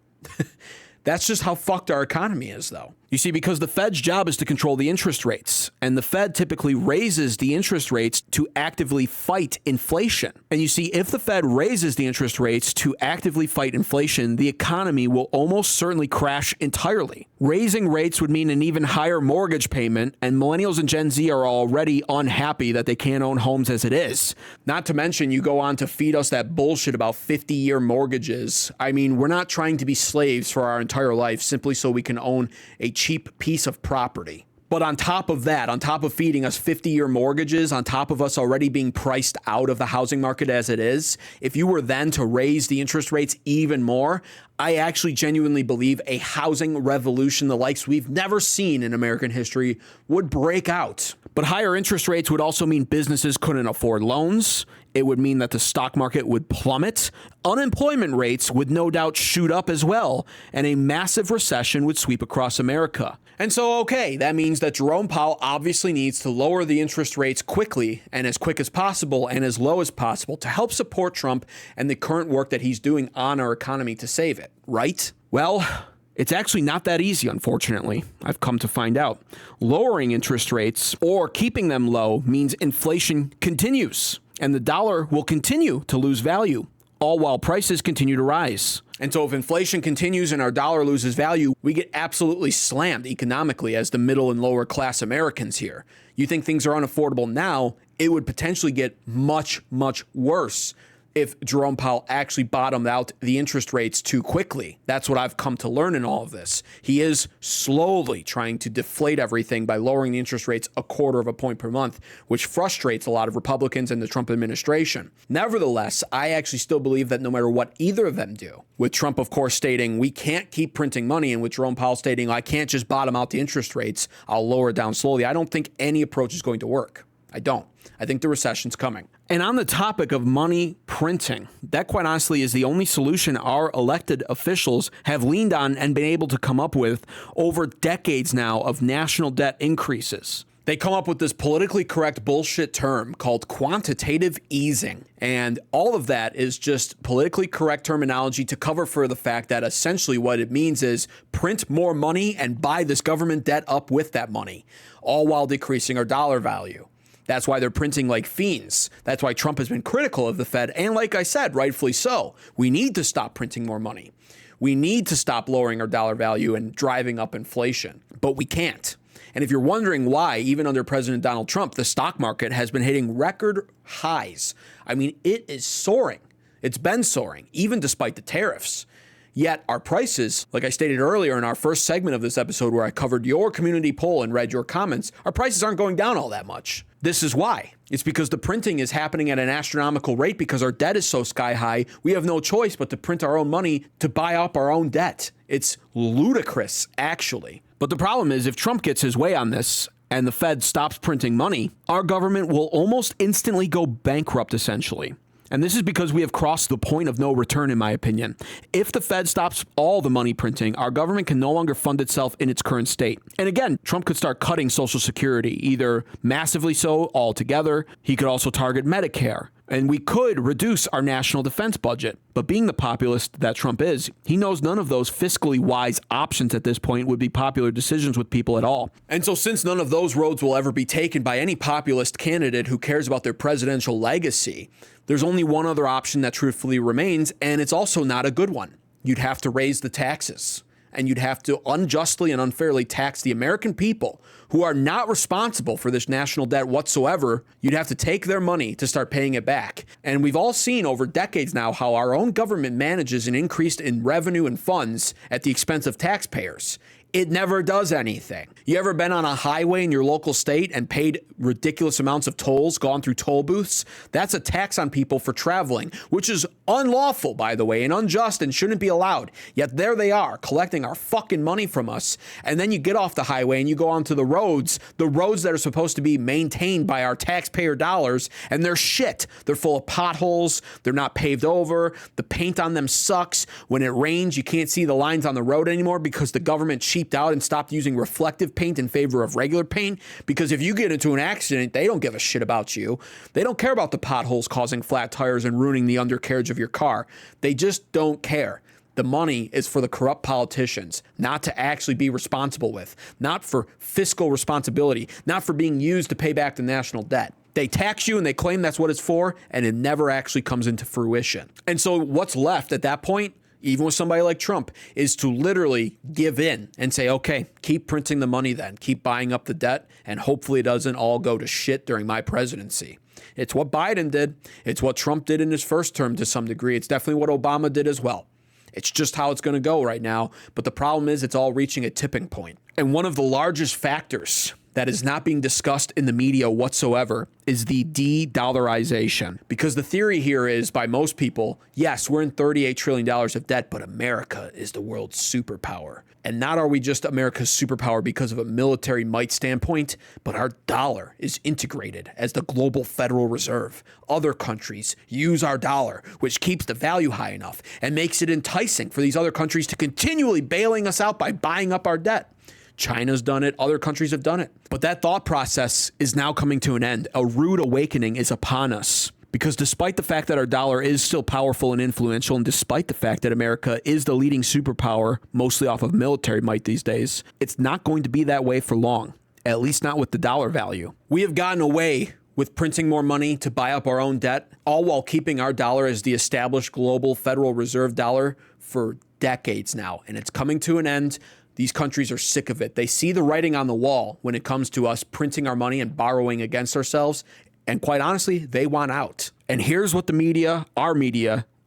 That's just how fucked our economy is, though. You see, because the Fed's job is to control the interest rates, and the Fed typically raises the interest rates to actively fight inflation. And you see, if the Fed raises the interest rates to actively fight inflation, the economy will almost certainly crash entirely. Raising rates would mean an even higher mortgage payment, and millennials and Gen Z are already unhappy that they can't own homes as it is. Not to mention, you go on to feed us that bullshit about 50-year mortgages. I mean, we're not trying to be slaves for our entire life simply so we can own a cheap piece of property. But on top of that, on top of feeding us 50-year mortgages, on top of us already being priced out of the housing market as it is, if you were then to raise the interest rates even more, I actually genuinely believe a housing revolution, the likes we've never seen in American history, would break out. But higher interest rates would also mean businesses couldn't afford loans. It would mean that the stock market would plummet. Unemployment rates would no doubt shoot up as well, and a massive recession would sweep across America. And so, okay, that means that Jerome Powell obviously needs to lower the interest rates quickly and as quick as possible and as low as possible to help support Trump and the current work that he's doing on our economy to save it, right? Well, it's actually not that easy, unfortunately. I've come to find out. Lowering interest rates or keeping them low means inflation continues, and the dollar will continue to lose value, all while prices continue to rise. And so if inflation continues and our dollar loses value, we get absolutely slammed economically as the middle and lower class Americans here. You think things are unaffordable now, it would potentially get much, much worse if Jerome Powell actually bottomed out the interest rates too quickly. That's what I've come to learn in all of this. He is slowly trying to deflate everything by lowering the interest rates 1/4 point per month, which frustrates a lot of Republicans and the Trump administration. Nevertheless, I actually still believe that no matter what either of them do, with Trump, of course, stating we can't keep printing money, and with Jerome Powell stating I can't just bottom out the interest rates, I'll lower it down slowly, I don't think any approach is going to work. I don't. I think the recession's coming. And on the topic of money printing, that quite honestly is the only solution our elected officials have leaned on and been able to come up with over decades now of national debt increases. They come up with this politically correct bullshit term called quantitative easing. And all of that is just politically correct terminology to cover for the fact that essentially what it means is print more money and buy this government debt up with that money, all while decreasing our dollar value. That's why they're printing like fiends. That's why Trump has been critical of the Fed. And like I said, rightfully so. We need to stop printing more money. We need to stop lowering our dollar value and driving up inflation, but we can't. And if you're wondering why, even under President Donald Trump, the stock market has been hitting record highs. I mean, it is soaring. It's been soaring, even despite the tariffs. Yet our prices, like I stated earlier in our first segment of this episode where I covered your community poll and read your comments, our prices aren't going down all that much. This is why. It's because the printing is happening at an astronomical rate because our debt is so sky high. We have no choice but to print our own money to buy up our own debt. It's ludicrous, actually. But the problem is if Trump gets his way on this and the Fed stops printing money, our government will almost instantly go bankrupt, essentially. And this is because we have crossed the point of no return, in my opinion. If the Fed stops all the money printing, our government can no longer fund itself in its current state. And again, Trump could start cutting Social Security, either massively so altogether. He could also target Medicare. And we could reduce our national defense budget. But being the populist that Trump is, he knows none of those fiscally wise options at this point would be popular decisions with people at all. And so since none of those roads will ever be taken by any populist candidate who cares about their presidential legacy, there's only one other option that truthfully remains, and it's also not a good one. You'd have to raise the taxes. And you'd have to unjustly and unfairly tax the American people who are not responsible for this national debt whatsoever. You'd have to take their money to start paying it back. And we've all seen over decades now how our own government manages an increase in revenue and funds at the expense of taxpayers. It never does anything. You ever been on a highway in your local state and paid ridiculous amounts of tolls, gone through toll booths? That's a tax on people for traveling, which is unlawful, by the way, and unjust and shouldn't be allowed. Yet there they are, collecting our fucking money from us. And then you get off the highway and you go onto the roads that are supposed to be maintained by our taxpayer dollars, and they're shit. They're full of potholes. They're not paved over. The paint on them sucks. When it rains, you can't see the lines on the road anymore because the government cheaped out and stopped using reflective paint in favor of regular paint. Because if you get into an accident, they don't give a shit about you. They don't care about the potholes causing flat tires and ruining the undercarriage of your car. They just don't care. The money is for the corrupt politicians, not to actually be responsible with, not for fiscal responsibility, not for being used to pay back the national debt. They tax you and they claim that's what it's for, and it never actually comes into fruition. And so what's left at that point, even with somebody like Trump, is to literally give in and say, okay, keep printing the money then, keep buying up the debt, and hopefully it doesn't all go to shit during my presidency. It's what Biden did. It's what Trump did in his first term to some degree. It's definitely what Obama did as well. It's just how it's going to go right now. But the problem is it's all reaching a tipping point. And one of the largest factors that is not being discussed in the media whatsoever is the de-dollarization. Because the theory here is, by most people, yes, we're in $38 trillion of debt, but America is the world's superpower. And not are we just America's superpower because of a military might standpoint, but our dollar is integrated as the global Federal Reserve. Other countries use our dollar, which keeps the value high enough and makes it enticing for these other countries to continually bailing us out by buying up our debt. China's done it. Other countries have done it. But that thought process is now coming to an end. A rude awakening is upon us. Because despite the fact that our dollar is still powerful and influential, and despite the fact that America is the leading superpower, mostly off of military might these days, it's not going to be that way for long, at least not with the dollar value. We have gotten away with printing more money to buy up our own debt, all while keeping our dollar as the established global Federal Reserve dollar for decades now. And it's coming to an end. These countries are sick of it. They see the writing on the wall when it comes to us printing our money and borrowing against ourselves. And quite honestly, they want out. And here's what the media,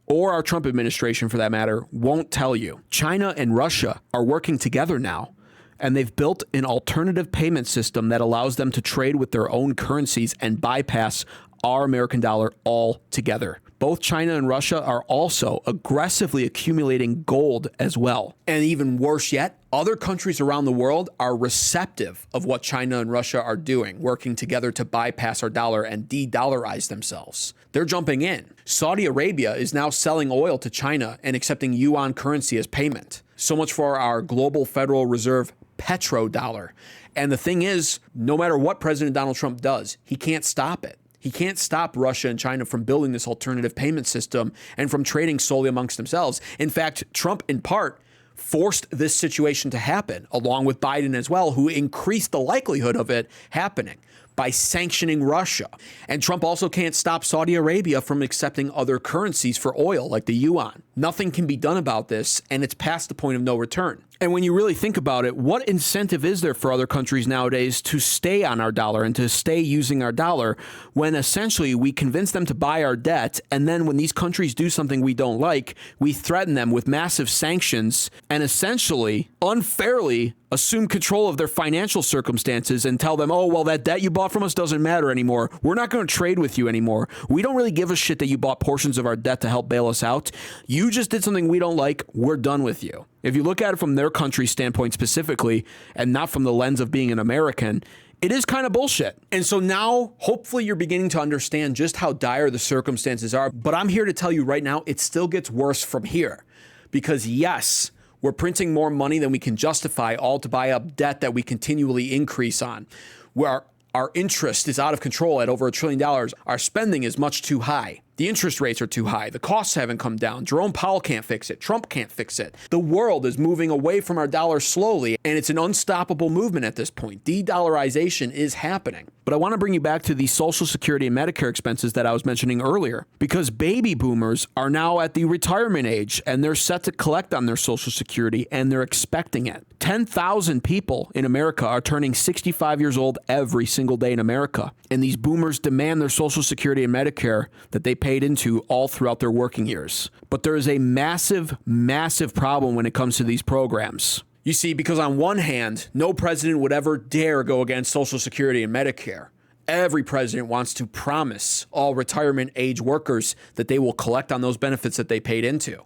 or our Trump administration for that matter, won't tell you. China and Russia are working together now, and they've built an alternative payment system that allows them to trade with their own currencies and bypass our American dollar altogether. Both China and Russia are also aggressively accumulating gold as well. And even worse yet, other countries around the world are receptive of what China and Russia are doing, working together to bypass our dollar and de-dollarize themselves. They're jumping in. Saudi Arabia is now selling oil to China and accepting yuan currency as payment. So much for our global Federal Reserve petrodollar. And the thing is, no matter what President Donald Trump does, he can't stop it. He can't stop Russia and China from building this alternative payment system and from trading solely amongst themselves. In fact, Trump, in part, forced this situation to happen, along with Biden as well, who increased the likelihood of it happening by sanctioning Russia. And Trump also can't stop Saudi Arabia from accepting other currencies for oil, like the yuan. Nothing can be done about this, and it's past the point of no return. And when you really think about it, what incentive is there for other countries nowadays to stay on our dollar and to stay using our dollar when essentially we convince them to buy our debt, and then when these countries do something we don't like, we threaten them with massive sanctions and essentially unfairly assume control of their financial circumstances and tell them, oh, well, that debt you bought from us doesn't matter anymore. We're not going to trade with you anymore. We don't really give a shit that you bought portions of our debt to help bail us out. You just did something we don't like. We're done with you. If you look at it from their country's standpoint specifically, and not from the lens of being an American, it is kind of bullshit. And so now, hopefully you're beginning to understand just how dire the circumstances are. But I'm here to tell you right now, it still gets worse from here. Because yes, we're printing more money than we can justify, all to buy up debt that we continually increase on. Where our interest is out of control at over $1 trillion. Our spending is much too high. The interest rates are too high. The costs haven't come down. Jerome Powell can't fix it. Trump can't fix it. The world is moving away from our dollar slowly, and it's an unstoppable movement at this point. De-dollarization is happening. But I want to bring you back to the Social Security and Medicare expenses that I was mentioning earlier, because baby boomers are now at the retirement age, and they're set to collect on their Social Security, and they're expecting it. 10,000 people in America are turning 65 years old every single day in America, and these boomers demand their Social Security and Medicare that they paid into all throughout their working years. But there is a massive, massive problem when it comes to these programs. You see, because on one hand, no president would ever dare go against Social Security and Medicare. Every president wants to promise all retirement age workers that they will collect on those benefits that they paid into.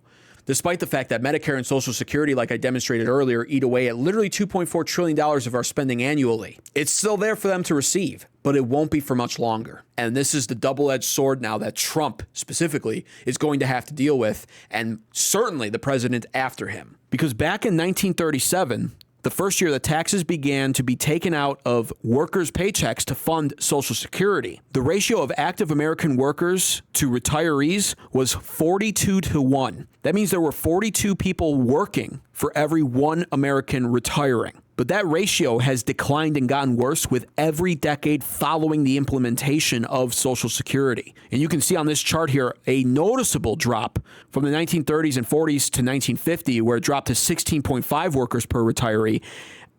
Despite the fact that Medicare and Social Security, like I demonstrated earlier, eat away at literally $2.4 trillion of our spending annually. It's still there for them to receive, but it won't be for much longer. And this is the double-edged sword now that Trump, specifically, is going to have to deal with, and certainly the president after him. Because back in 1937, the first year that taxes began to be taken out of workers' paychecks to fund Social Security, the ratio of active American workers to retirees was 42 to 1. That means there were 42 people working for every one American retiring. But that ratio has declined and gotten worse with every decade following the implementation of Social Security. And you can see on this chart here a noticeable drop from the 1930s and 40s to 1950, where it dropped to 16.5 workers per retiree.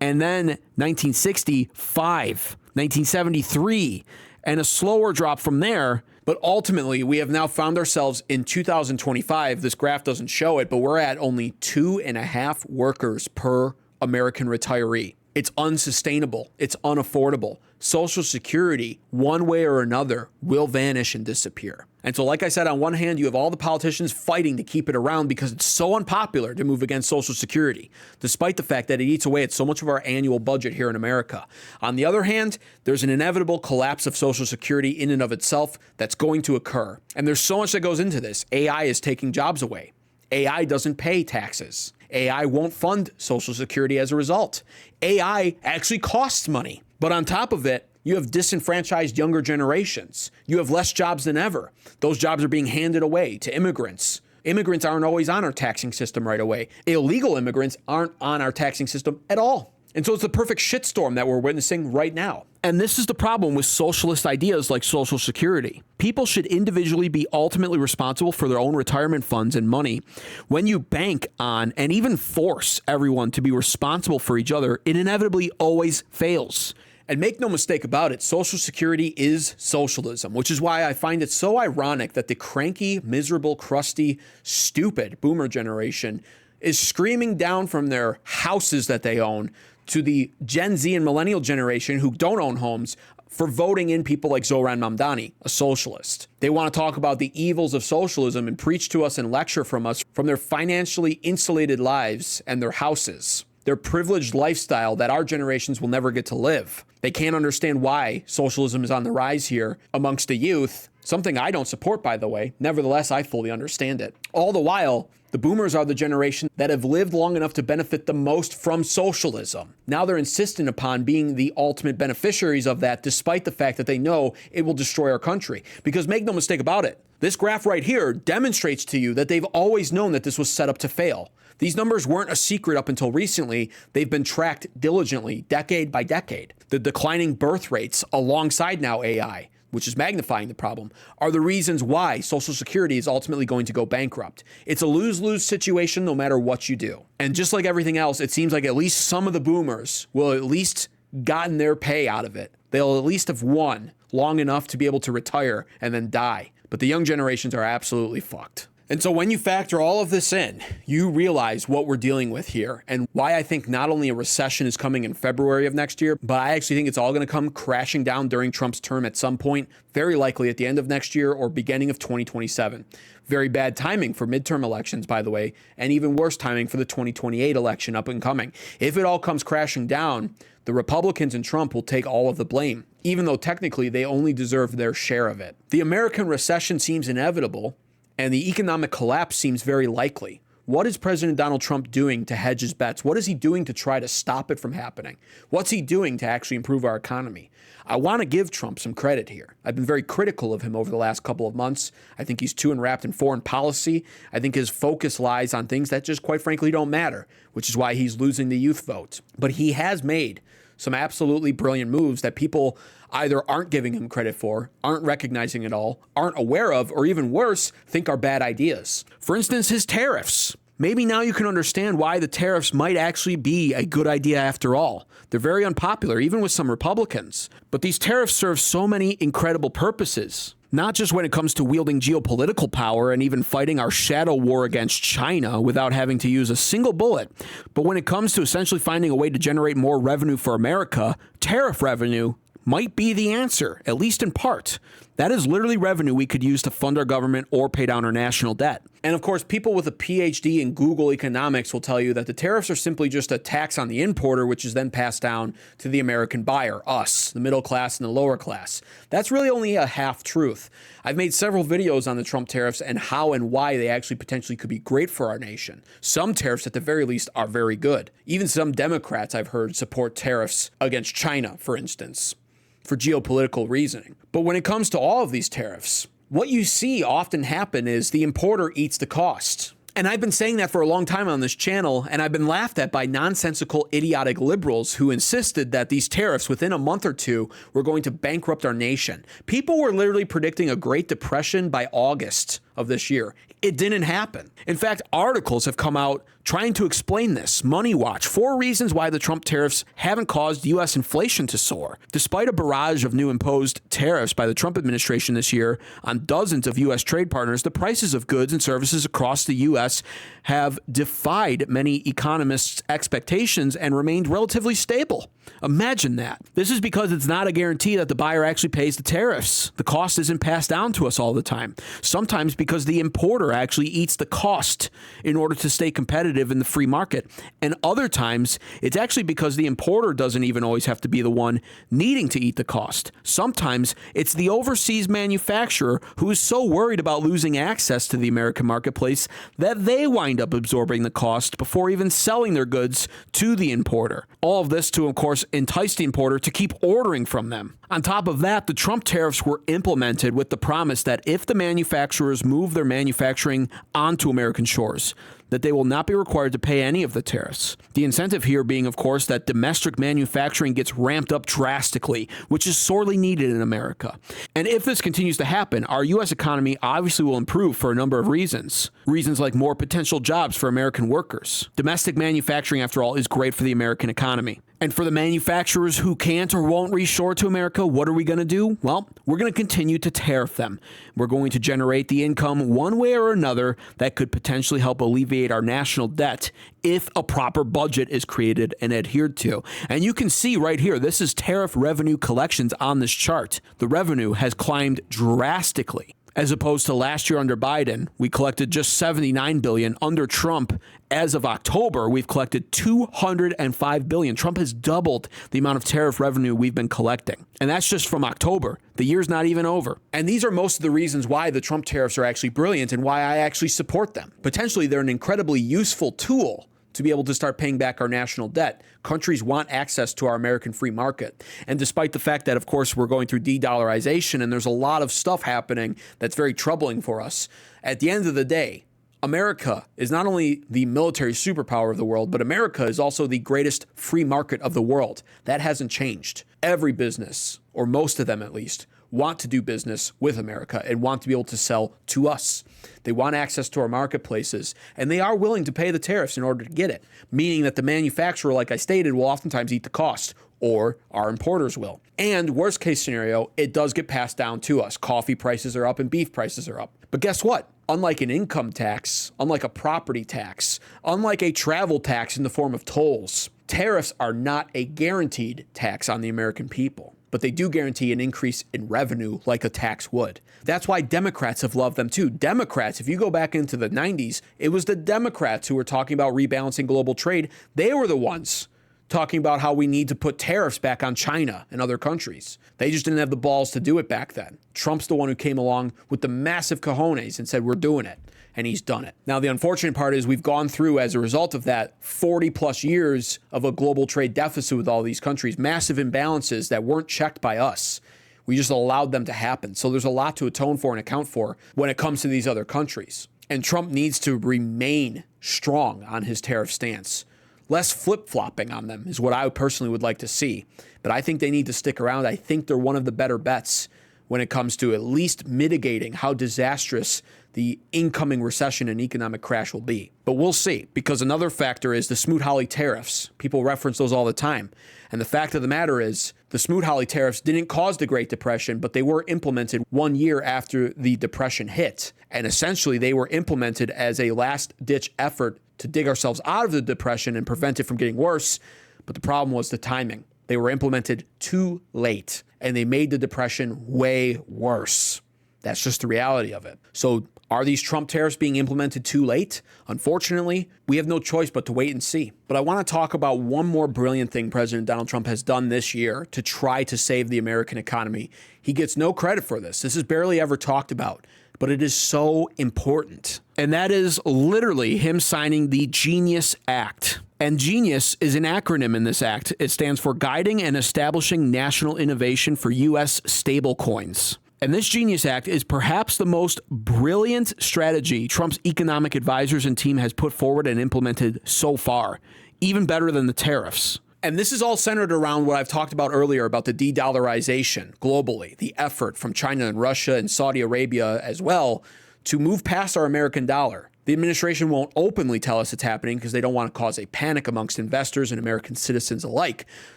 And then 1960, 5, 1973, and a slower drop from there. But ultimately, we have now found ourselves in 2025. This graph doesn't show it, but we're at only 2.5 workers per American retiree. It's unsustainable. It's unaffordable. Social Security, one way or another, will vanish and disappear. And so, like I said, on one hand, you have all the politicians fighting to keep it around because it's so unpopular to move against Social Security, despite the fact that it eats away at so much of our annual budget here in America. On the other hand, there's an inevitable collapse of Social Security in and of itself that's going to occur. And there's so much that goes into this. AI is taking jobs away. AI doesn't pay taxes. AI won't fund Social Security as a result. AI actually costs money. But on top of it, you have disenfranchised younger generations. You have less jobs than ever. Those jobs are being handed away to immigrants. Immigrants aren't always on our taxing system right away. Illegal immigrants aren't on our taxing system at all. And so it's the perfect shitstorm that we're witnessing right now. And this is the problem with socialist ideas like Social Security. People should individually be ultimately responsible for their own retirement funds and money. When you bank on and even force everyone to be responsible for each other, it inevitably always fails. And make no mistake about it, Social Security is socialism, which is why I find it so ironic that the cranky, miserable, crusty, stupid boomer generation is screaming down from their houses that they own to the Gen Z and millennial generation who don't own homes for voting in people like Zohran Mamdani, a socialist. They want to talk about the evils of socialism and preach to us and lecture from us from their financially insulated lives and their houses, their privileged lifestyle that our generations will never get to live. They can't understand why socialism is on the rise here amongst the youth, something I don't support, by the way. Nevertheless, I fully understand it. All the while, the The boomers are the generation that have lived long enough to benefit the most from socialism. Now they're insistent upon being the ultimate beneficiaries of that, despite the fact that they know it will destroy our country. Because make no mistake about it, this graph right here demonstrates to you that they've always known that this was set up to fail. These numbers weren't a secret up until recently. They've been tracked diligently, decade by decade. The declining birth rates alongside now AI, which is magnifying the problem, are the reasons why Social Security is ultimately going to go bankrupt. It's a lose-lose situation no matter what you do. And just like everything else, it seems like at least some of the boomers will at least gotten their pay out of it. They'll at least have won long enough to be able to retire and then die. But the young generations are absolutely fucked. And so when you factor all of this in, you realize what we're dealing with here and why I think not only a recession is coming in February of next year, but I actually think it's all going to come crashing down during Trump's term at some point, very likely at the end of next year or beginning of 2027. Very bad timing for midterm elections, by the way, and even worse timing for the 2028 election up and coming. If it all comes crashing down, the Republicans and Trump will take all of the blame, even though technically they only deserve their share of it. The American recession seems inevitable, and the economic collapse seems very likely. What is President Donald Trump doing to hedge his bets? What is he doing to try to stop it from happening? What's he doing to actually improve our economy? I want to give Trump some credit here. I've been very critical of him over the last couple of months. I think he's too enwrapped in foreign policy. I think his focus lies on things that just quite frankly don't matter, which is why he's losing the youth vote. But he has made some absolutely brilliant moves that people either aren't giving him credit for, aren't recognizing at all, aren't aware of, or even worse, think are bad ideas. For instance, his tariffs. Maybe now you can understand why the tariffs might actually be a good idea after all. They're very unpopular, even with some Republicans. But these tariffs serve so many incredible purposes. Not just when it comes to wielding geopolitical power and even fighting our shadow war against China without having to use a single bullet, but when it comes to essentially finding a way to generate more revenue for America, tariff revenue might be the answer, at least in part. That is literally revenue we could use to fund our government or pay down our national debt. And of course, people with a PhD in Google economics will tell you that the tariffs are simply just a tax on the importer, which is then passed down to the American buyer, us, the middle class and the lower class. That's really only a half truth. I've made several videos on the Trump tariffs and how and why they actually potentially could be great for our nation. Some tariffs, at the very least, are very good. Even some Democrats, I've heard, support tariffs against China, for instance, for geopolitical reasoning. But when it comes to all of these tariffs, what you see often happen is the importer eats the cost. And I've been saying that for a long time on this channel, and I've been laughed at by nonsensical, idiotic liberals who insisted that these tariffs within a month or two were going to bankrupt our nation. People were literally predicting a Great Depression by August of this year. It didn't happen. In fact, articles have come out trying to explain this. Money Watch, 4 reasons why the Trump tariffs haven't caused U.S. inflation to soar. Despite a barrage of new imposed tariffs by the Trump administration this year on dozens of U.S. trade partners, the prices of goods and services across the U.S. have defied many economists' expectations and remained relatively stable. Imagine that. This is because it's not a guarantee that the buyer actually pays the tariffs. The cost isn't passed down to us all the time. Sometimes because the importer actually eats the cost in order to stay competitive in the free market. And other times, it's actually because the importer doesn't even always have to be the one needing to eat the cost. Sometimes it's the overseas manufacturer who is so worried about losing access to the American marketplace that they wind up absorbing the cost before even selling their goods to the importer. All of this to, of course, entice the importer to keep ordering from them. On top of that, the Trump tariffs were implemented with the promise that if the manufacturers move their manufacturing onto American shores, that they will not be required to pay any of the tariffs. The incentive here being, of course, that domestic manufacturing gets ramped up drastically, which is sorely needed in America. And if this continues to happen, our U.S. economy obviously will improve for a number of reasons. Reasons like more potential jobs for American workers. Domestic manufacturing, after all, is great for the American economy. And for the manufacturers who can't or won't reshore to America, what are we going to do? Well, we're going to continue to tariff them. We're going to generate the income one way or another that could potentially help alleviate our national debt if a proper budget is created and adhered to. And you can see right here, this is tariff revenue collections on this chart. The revenue has climbed drastically. as opposed to last year under Biden. We collected just $79 billion. Under Trump, as of October, we've collected $205 billion. Trump has doubled the amount of tariff revenue we've been collecting. And that's just from October. The year's not even over. And these are most of the reasons why the Trump tariffs are actually brilliant and why I actually support them. Potentially, they're an incredibly useful tool to be able to start paying back our national debt. Countries want access to our American free market. And despite the fact that, of course, we're going through de-dollarization and there's a lot of stuff happening that's very troubling for us, at the end of the day, America is not only the military superpower of the world, but America is also the greatest free market of the world. That hasn't changed. Every business, or most of them at least, want to do business with America and want to be able to sell to us. They want access to our marketplaces, and they are willing to pay the tariffs in order to get it, meaning that the manufacturer, like I stated, will oftentimes eat the cost, or our importers will. And worst case scenario, it does get passed down to us. Coffee prices are up and beef prices are up. But guess what? Unlike an income tax, unlike a property tax, unlike a travel tax in the form of tolls, tariffs are not a guaranteed tax on the American people. But they do guarantee an increase in revenue like a tax would. That's why Democrats have loved them too. Democrats, if you go back into the 90s, it was the Democrats who were talking about rebalancing global trade. They were the ones talking about how we need to put tariffs back on China and other countries. They just didn't have the balls to do it back then. Trump's the one who came along with the massive cojones and said, we're doing it. And he's done it. Now, the unfortunate part is we've gone through, as a result of that, 40 plus years of a global trade deficit with all these countries, massive imbalances that weren't checked by us. We just allowed them to happen. So there's a lot to atone for and account for when it comes to these other countries. And Trump needs to remain strong on his tariff stance. Less flip-flopping on them is what I personally would like to see. But I think they need to stick around. I think they're one of the better bets when it comes to at least mitigating how disastrous the incoming recession and economic crash will be. But we'll see, because another factor is the Smoot-Hawley tariffs. People reference those all the time. And the fact of the matter is, the Smoot-Hawley tariffs didn't cause the Great Depression, but they were implemented 1 year after the Depression hit. And essentially, they were implemented as a last-ditch effort to dig ourselves out of the Depression and prevent it from getting worse. But the problem was the timing. They were implemented too late, and they made the Depression way worse. That's just the reality of it. So are these Trump tariffs being implemented too late? Unfortunately, we have no choice but to wait and see. But I want to talk about one more brilliant thing President Donald Trump has done this year to try to save the American economy. He gets no credit for this. This is barely ever talked about, but it is so important. And that is literally him signing the Genius Act. And GENIUS is an acronym in this act. It stands for Guiding and Establishing National Innovation for U.S. Stablecoins. And this Genius Act is perhaps the most brilliant strategy Trump's economic advisors and team has put forward and implemented so far, even better than the tariffs. And this is all centered around what I've talked about earlier about the de-dollarization globally, the effort from China and Russia and Saudi Arabia as well to move past our American dollar. The administration won't openly tell us it's happening because they don't want to cause a panic amongst investors and American citizens alike.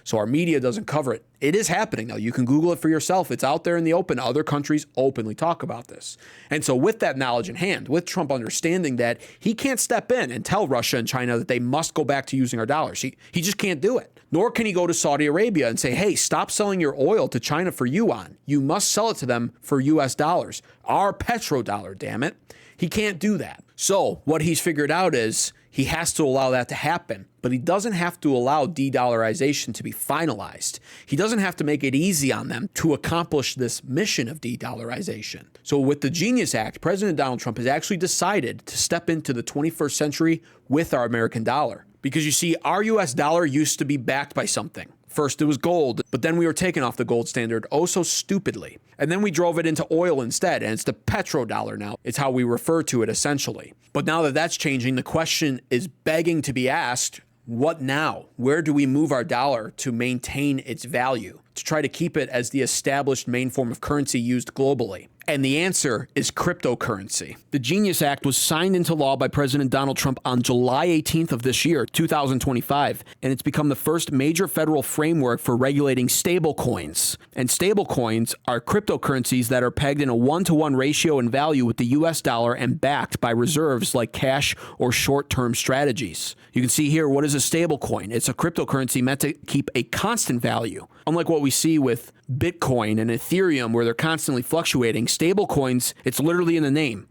So our media doesn't cover it. It is happening, though. You can Google it for yourself. It's out there in the open. Other countries openly talk about this. And so with that knowledge in hand, with Trump understanding that he can't step in and tell Russia and China that they must go back to using our dollars. He just can't do it. Nor can he go to Saudi Arabia and say, hey, stop selling your oil to China for yuan. You must sell it to them for US dollars. Our petrodollar, damn it. He can't do that. So what he's figured out is he has to allow that to happen, but he doesn't have to allow de-dollarization to be finalized. He doesn't have to make it easy on them to accomplish this mission of de-dollarization. So with the Genius Act, President Donald Trump has actually decided to step into the 21st century with our American dollar. Because you see, our US dollar used to be backed by something. First it was gold, but then we were taken off the gold standard oh so stupidly. And then we drove it into oil instead, and it's the petrodollar now. It's how we refer to it essentially. But now that that's changing, the question is begging to be asked, what now? Where do we move our dollar to maintain its value, to try to keep it as the established main form of currency used globally? And the answer is cryptocurrency. The Genius Act was signed into law by President Donald Trump on July 18th of this year, 2025, and it's become the first major federal framework for regulating stablecoins. And stablecoins are cryptocurrencies that are pegged in a 1-to-1 ratio in value with the US dollar and backed by reserves like cash or short-term strategies. You can see here, what is a stablecoin? It's a cryptocurrency meant to keep a constant value. Unlike what we we see with Bitcoin and Ethereum, where they're constantly fluctuating. Stablecoins, it's literally in the name.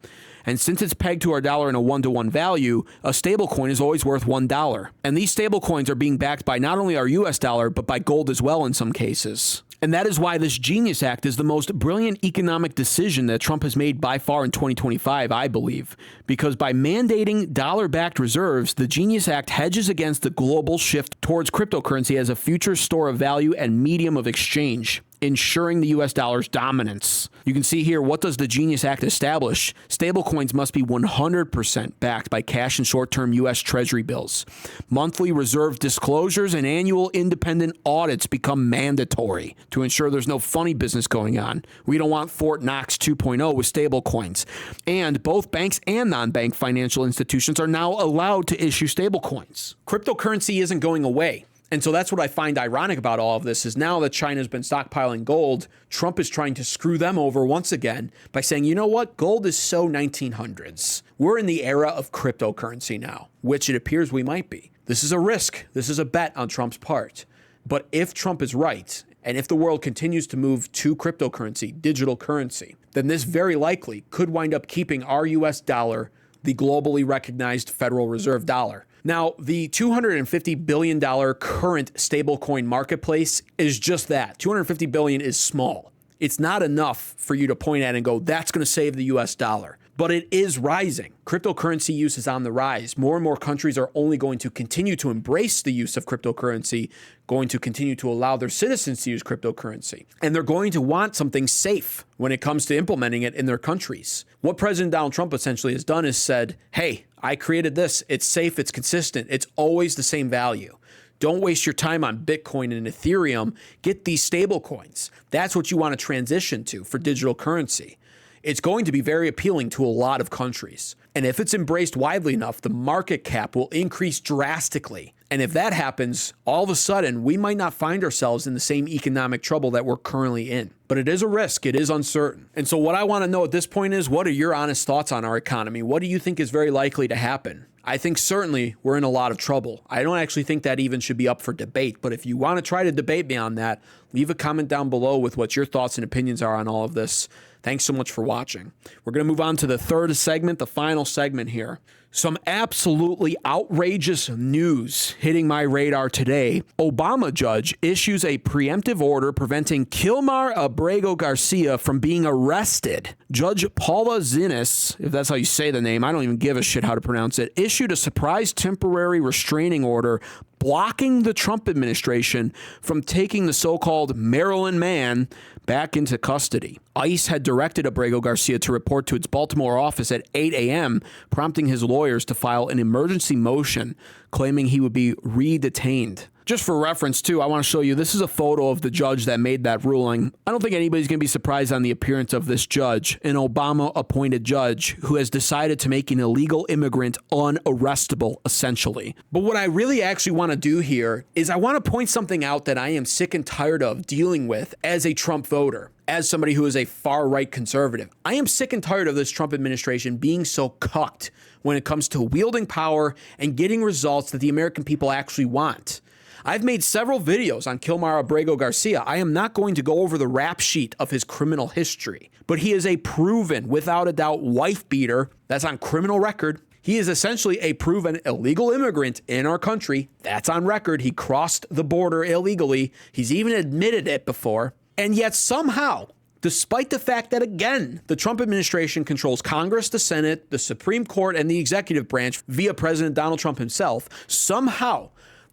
And since it's pegged to our dollar in a one-to-one value, a stablecoin is always worth $1. And these stablecoins are being backed by not only our US dollar, but by gold as well in some cases. And that is why this Genius Act is the most brilliant economic decision that Trump has made by far in 2025, I believe. Because by mandating dollar-backed reserves, the Genius Act hedges against the global shift towards cryptocurrency as a future store of value and medium of exchange, ensuring the U.S. dollar's dominance. You can see here, what does the Genius Act establish? Stablecoins must be 100% backed by cash and short-term U.S. Treasury bills. Monthly reserve disclosures and annual independent audits become mandatory to ensure there's no funny business going on. We don't want Fort Knox 2.0 with stablecoins. And both banks and non-bank financial institutions are now allowed to issue stablecoins. Cryptocurrency isn't going away. And so that's what I find ironic about all of this is now that China's been stockpiling gold, Trump is trying to screw them over once again by saying, you know what, gold is so 1900s. We're in the era of cryptocurrency now, which it appears we might be. This is a risk. This is a bet on Trump's part. But if Trump is right, and if the world continues to move to cryptocurrency, digital currency, then this very likely could wind up keeping our US dollar the globally recognized Federal Reserve dollar. Now, the $250 billion current stablecoin marketplace is just that. $250 billion is small. It's not enough for you to point at and go, that's going to save the US dollar. But it is rising. Cryptocurrency use is on the rise. More and more countries are only going to continue to embrace the use of cryptocurrency, going to continue to allow their citizens to use cryptocurrency. And they're going to want something safe when it comes to implementing it in their countries. What President Donald Trump essentially has done is said, hey, I created this. It's safe. It's consistent. It's always the same value. Don't waste your time on Bitcoin and Ethereum. Get these stable coins. That's what you want to transition to for digital currency. It's going to be very appealing to a lot of countries. And if it's embraced widely enough, the market cap will increase drastically. And if that happens, all of a sudden, we might not find ourselves in the same economic trouble that we're currently in. But it is a risk. It is uncertain. And so what I want to know at this point is, what are your honest thoughts on our economy? What do you think is very likely to happen? I think certainly we're in a lot of trouble. I don't actually think that even should be up for debate. But if you want to try to debate me on that, leave a comment down below with what your thoughts and opinions are on all of this. Thanks so much for watching. We're going to move on to the third segment, the final segment here. Some absolutely outrageous news hitting my radar today. Obama judge issues a preemptive order preventing Kilmar Abrego Garcia from being arrested. Judge Paula Zinnes, if that's how you say the name, I don't even give a shit how to pronounce it, issued a surprise temporary restraining order blocking the Trump administration from taking the so-called Maryland man back into custody. ICE had directed Abrego Garcia to report to its Baltimore office at 8 a.m., prompting his lawyers to file an emergency motion claiming he would be re-detained. Just for reference, too, I want to show you, this is a photo of the judge that made that ruling. I don't think anybody's going to be surprised on the appearance of this judge, an Obama-appointed judge who has decided to make an illegal immigrant unarrestable, essentially. But what I really actually want to do here is I want to point something out that I am sick and tired of dealing with as a Trump voter, as somebody who is a far-right conservative. I am sick and tired of this Trump administration being so cucked when it comes to wielding power and getting results that the American people actually want. I've made several videos on Kilmar Abrego Garcia. I am not going to go over the rap sheet of his criminal history, but he is a proven, without a doubt, wife beater. That's on criminal record. He is essentially a proven illegal immigrant in our country. That's on record. He crossed the border illegally. He's even admitted it before. And yet somehow, despite the fact that, again, the Trump administration controls Congress, the Senate, the Supreme Court, and the executive branch via President Donald Trump himself, somehow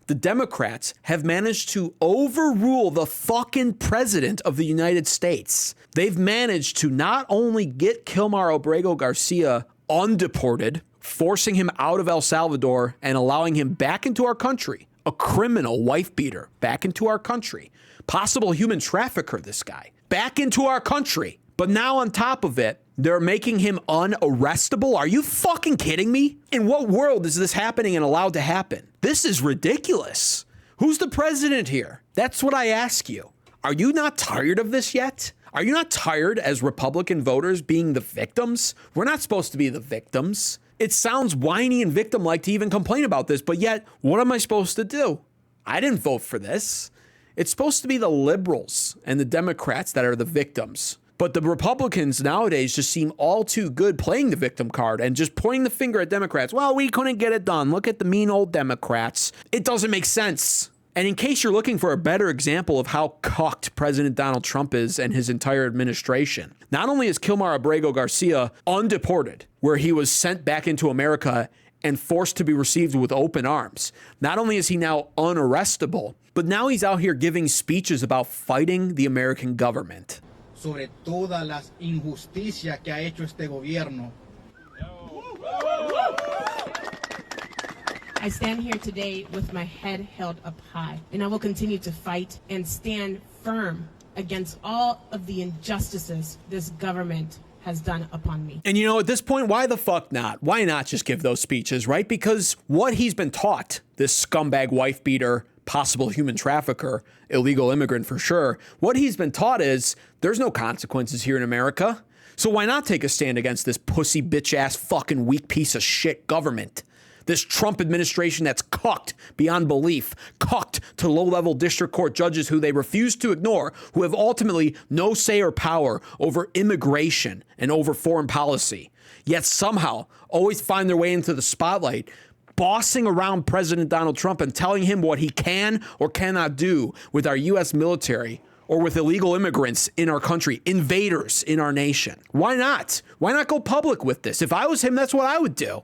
the Democrats have managed to overrule the fucking president of the United States. They've managed to not only get Kilmar Abrego Garcia undeported, forcing him out of El Salvador and allowing him back into our country, a criminal wife beater back into our country, possible human trafficker, this guy, back into our country. But now on top of it, they're making him unarrestable? Are you fucking kidding me? In what world is this happening and allowed to happen? This is ridiculous. Who's the president here? That's what I ask you. Are you not tired of this yet? Are you not tired as Republican voters being the victims? We're not supposed to be the victims. It sounds whiny and victim-like to even complain about this, but yet, what am I supposed to do? I didn't vote for this. It's supposed to be the liberals and the Democrats that are the victims. But the Republicans nowadays just seem all too good playing the victim card and just pointing the finger at Democrats. Well, we couldn't get it done. Look at the mean old Democrats. It doesn't make sense. And in case you're looking for a better example of how cucked President Donald Trump is and his entire administration, not only is Kilmar Abrego Garcia undeported, where he was sent back into America and forced to be received with open arms, not only is he now unarrestable, but now he's out here giving speeches about fighting the American government. Sobre todas las injusticias que ha hecho este gobierno. I stand here today with my head held up high, and I will continue to fight and stand firm against all of the injustices this government has done upon me. And you know, at this point, why the fuck not? Why not just give those speeches, right? Because what he's been taught, this scumbag wife beater, possible human trafficker, illegal immigrant for sure, what he's been taught is there's no consequences here in America. So why not take a stand against this pussy bitch ass fucking weak piece of shit government? This Trump administration that's cucked beyond belief, cucked to low-level district court judges who they refuse to ignore, who have ultimately no say or power over immigration and over foreign policy, yet somehow always find their way into the spotlight, bossing around President Donald Trump and telling him what he can or cannot do with our U.S. military or with illegal immigrants in our country, invaders in our nation. Why not? Why not go public with this? If I was him, that's what I would do.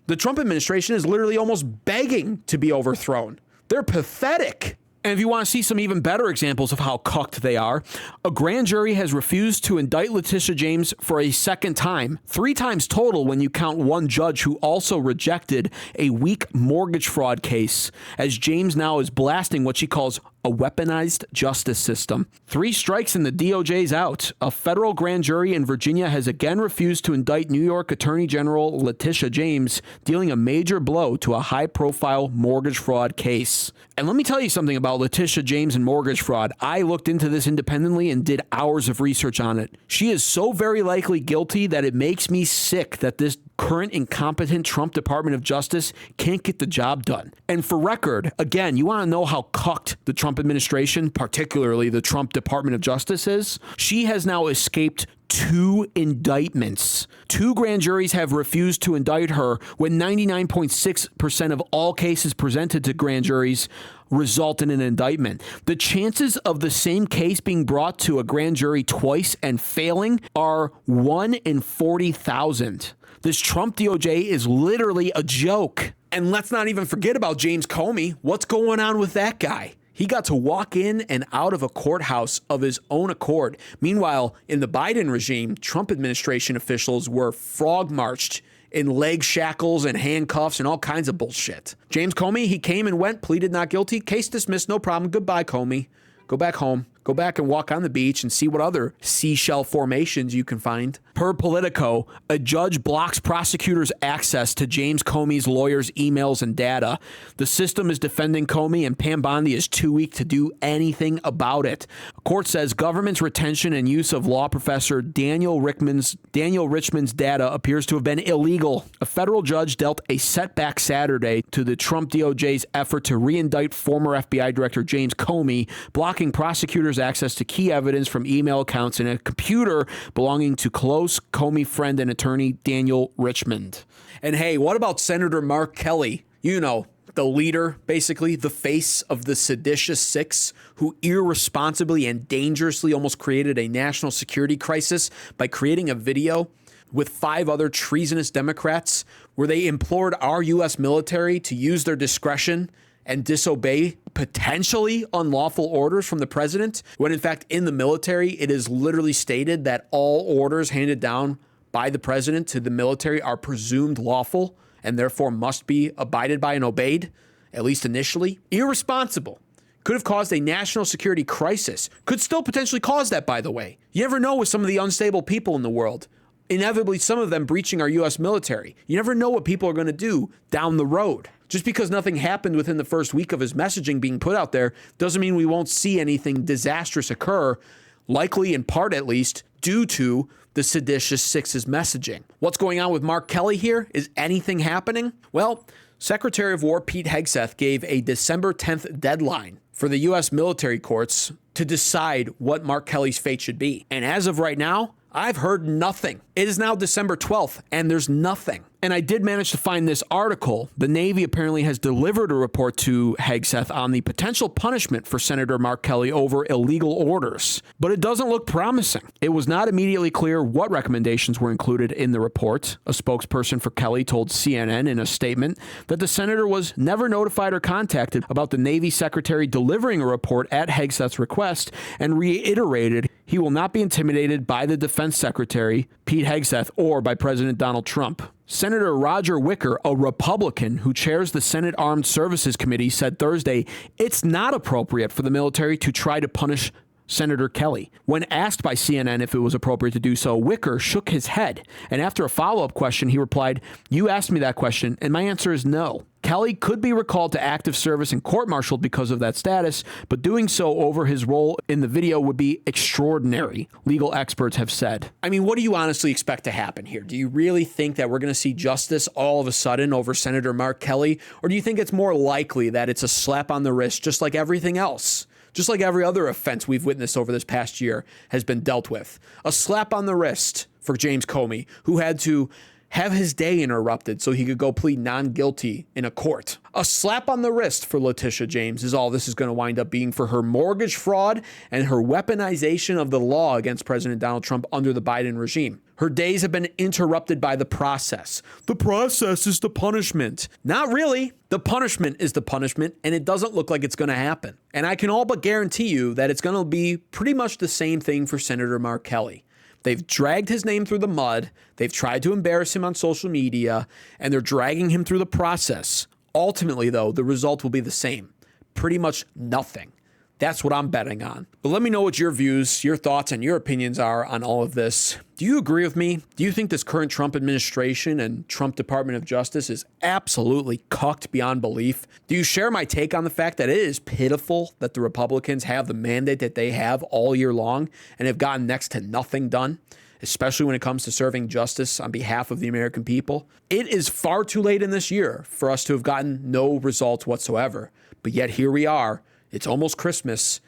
The Trump administration is literally almost begging to be overthrown. They're pathetic. And if you want to see some even better examples of how cucked they are, a grand jury has refused to indict Letitia James for a second time, 3 times total when you count one judge who also rejected a weak mortgage fraud case, as James now is blasting what she calls a weaponized justice system. 3 strikes and the DOJ's out. A federal grand jury in Virginia has again refused to indict New York Attorney General Letitia James, dealing a major blow to a high-profile mortgage fraud case. And let me tell you something about Letitia James and mortgage fraud. I looked into this independently and did hours of research on it. She is so very likely guilty that it makes me sick that this current incompetent Trump Department of Justice can't get the job done. And for record, again, you want to know how cucked the Trump administration, particularly the Trump Department of Justice is? She has now escaped 2 indictments. 2 grand juries have refused to indict her when 99.6% of all cases presented to grand juries result in an indictment. The chances of the same case being brought to a grand jury twice and failing are 1 in 40,000. This Trump DOJ is literally a joke. And let's not even forget about James Comey. What's going on with that guy? He got to walk in and out of a courthouse of his own accord. Meanwhile, in the Biden regime, Trump administration officials were frog-marched in leg shackles and handcuffs and all kinds of bullshit. James Comey, he came and went, pleaded not guilty, case dismissed, no problem. Goodbye, Comey. Go back home. Go back and walk on the beach and see what other seashell formations you can find. Per Politico, a judge blocks prosecutors' access to James Comey's lawyers' emails and data. The system is defending Comey, and Pam Bondi is too weak to do anything about it. A court says government's retention and use of law professor Daniel Richman's data appears to have been illegal. A federal judge dealt a setback Saturday to the Trump DOJ's effort to re-indict former FBI Director James Comey, blocking prosecutors' access to key evidence from email accounts in a computer belonging to close Comey friend and attorney Daniel Richmond. And hey, what about Senator Mark Kelly? You know, the leader, basically, the face of the seditious 6, who irresponsibly and dangerously almost created a national security crisis by creating a video with 5 other treasonous Democrats where they implored our U.S. military to use their discretion and disobey potentially unlawful orders from the president, when in fact in the military it is literally stated that all orders handed down by the president to the military are presumed lawful and therefore must be abided by and obeyed, at least initially. Irresponsible. Could have caused a national security crisis. Could still potentially cause that, by the way. You never know with some of the unstable people in the world. Inevitably, some of them breaching our U.S. military. You never know what people are going to do down the road. Just because nothing happened within the first week of his messaging being put out there doesn't mean we won't see anything disastrous occur, likely in part at least, due to the seditious 6's messaging. What's going on with Mark Kelly here? Is anything happening? Well, Secretary of War Pete Hegseth gave a December 10th deadline for the U.S. military courts to decide what Mark Kelly's fate should be. And as of right now, I've heard nothing. It is now December 12th, and there's nothing. And I did manage to find this article. The Navy apparently has delivered a report to Hegseth on the potential punishment for Senator Mark Kelly over illegal orders. But it doesn't look promising. It was not immediately clear what recommendations were included in the report. A spokesperson for Kelly told CNN in a statement that the senator was never notified or contacted about the Navy secretary delivering a report at Hegseth's request, and reiterated he will not be intimidated by the defense secretary, Pete Hegseth, or by President Donald Trump. Senator Roger Wicker, a Republican who chairs the Senate Armed Services Committee, said Thursday it's not appropriate for the military to try to punish Senator Kelly. When asked by CNN if it was appropriate to do so, Wicker shook his head. And after a follow-up question, he replied, "You asked me that question, and my answer is no." Kelly could be recalled to active service and court-martialed because of that status, but doing so over his role in the video would be extraordinary, legal experts have said. I mean, what do you honestly expect to happen here? Do you really think that we're going to see justice all of a sudden over Senator Mark Kelly? Or do you think it's more likely that it's a slap on the wrist just like everything else? Just like every other offense we've witnessed over this past year has been dealt with. A slap on the wrist for James Comey, who had to have his day interrupted so he could go plead non-guilty in a court. A slap on the wrist for Letitia James is all this is going to wind up being for her mortgage fraud and her weaponization of the law against President Donald Trump under the Biden regime. Her days have been interrupted by the process. The process is the punishment. Not really. The punishment is the punishment, and it doesn't look like it's going to happen. And I can all but guarantee you that it's going to be pretty much the same thing for Senator Mark Kelly. They've dragged his name through the mud. They've tried to embarrass him on social media, and they're dragging him through the process. Ultimately, though, the result will be the same. Pretty much nothing. That's what I'm betting on. But let me know what your views, your thoughts, and your opinions are on all of this. Do you agree with me? Do you think this current Trump administration and Trump Department of Justice is absolutely cucked beyond belief? Do you share my take on the fact that it is pitiful that the Republicans have the mandate that they have all year long and have gotten next to nothing done, especially when it comes to serving justice on behalf of the American people? It is far too late in this year for us to have gotten no results whatsoever. But yet here we are. It's almost Christmas,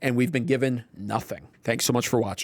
and we've been given nothing. Thanks so much for watching.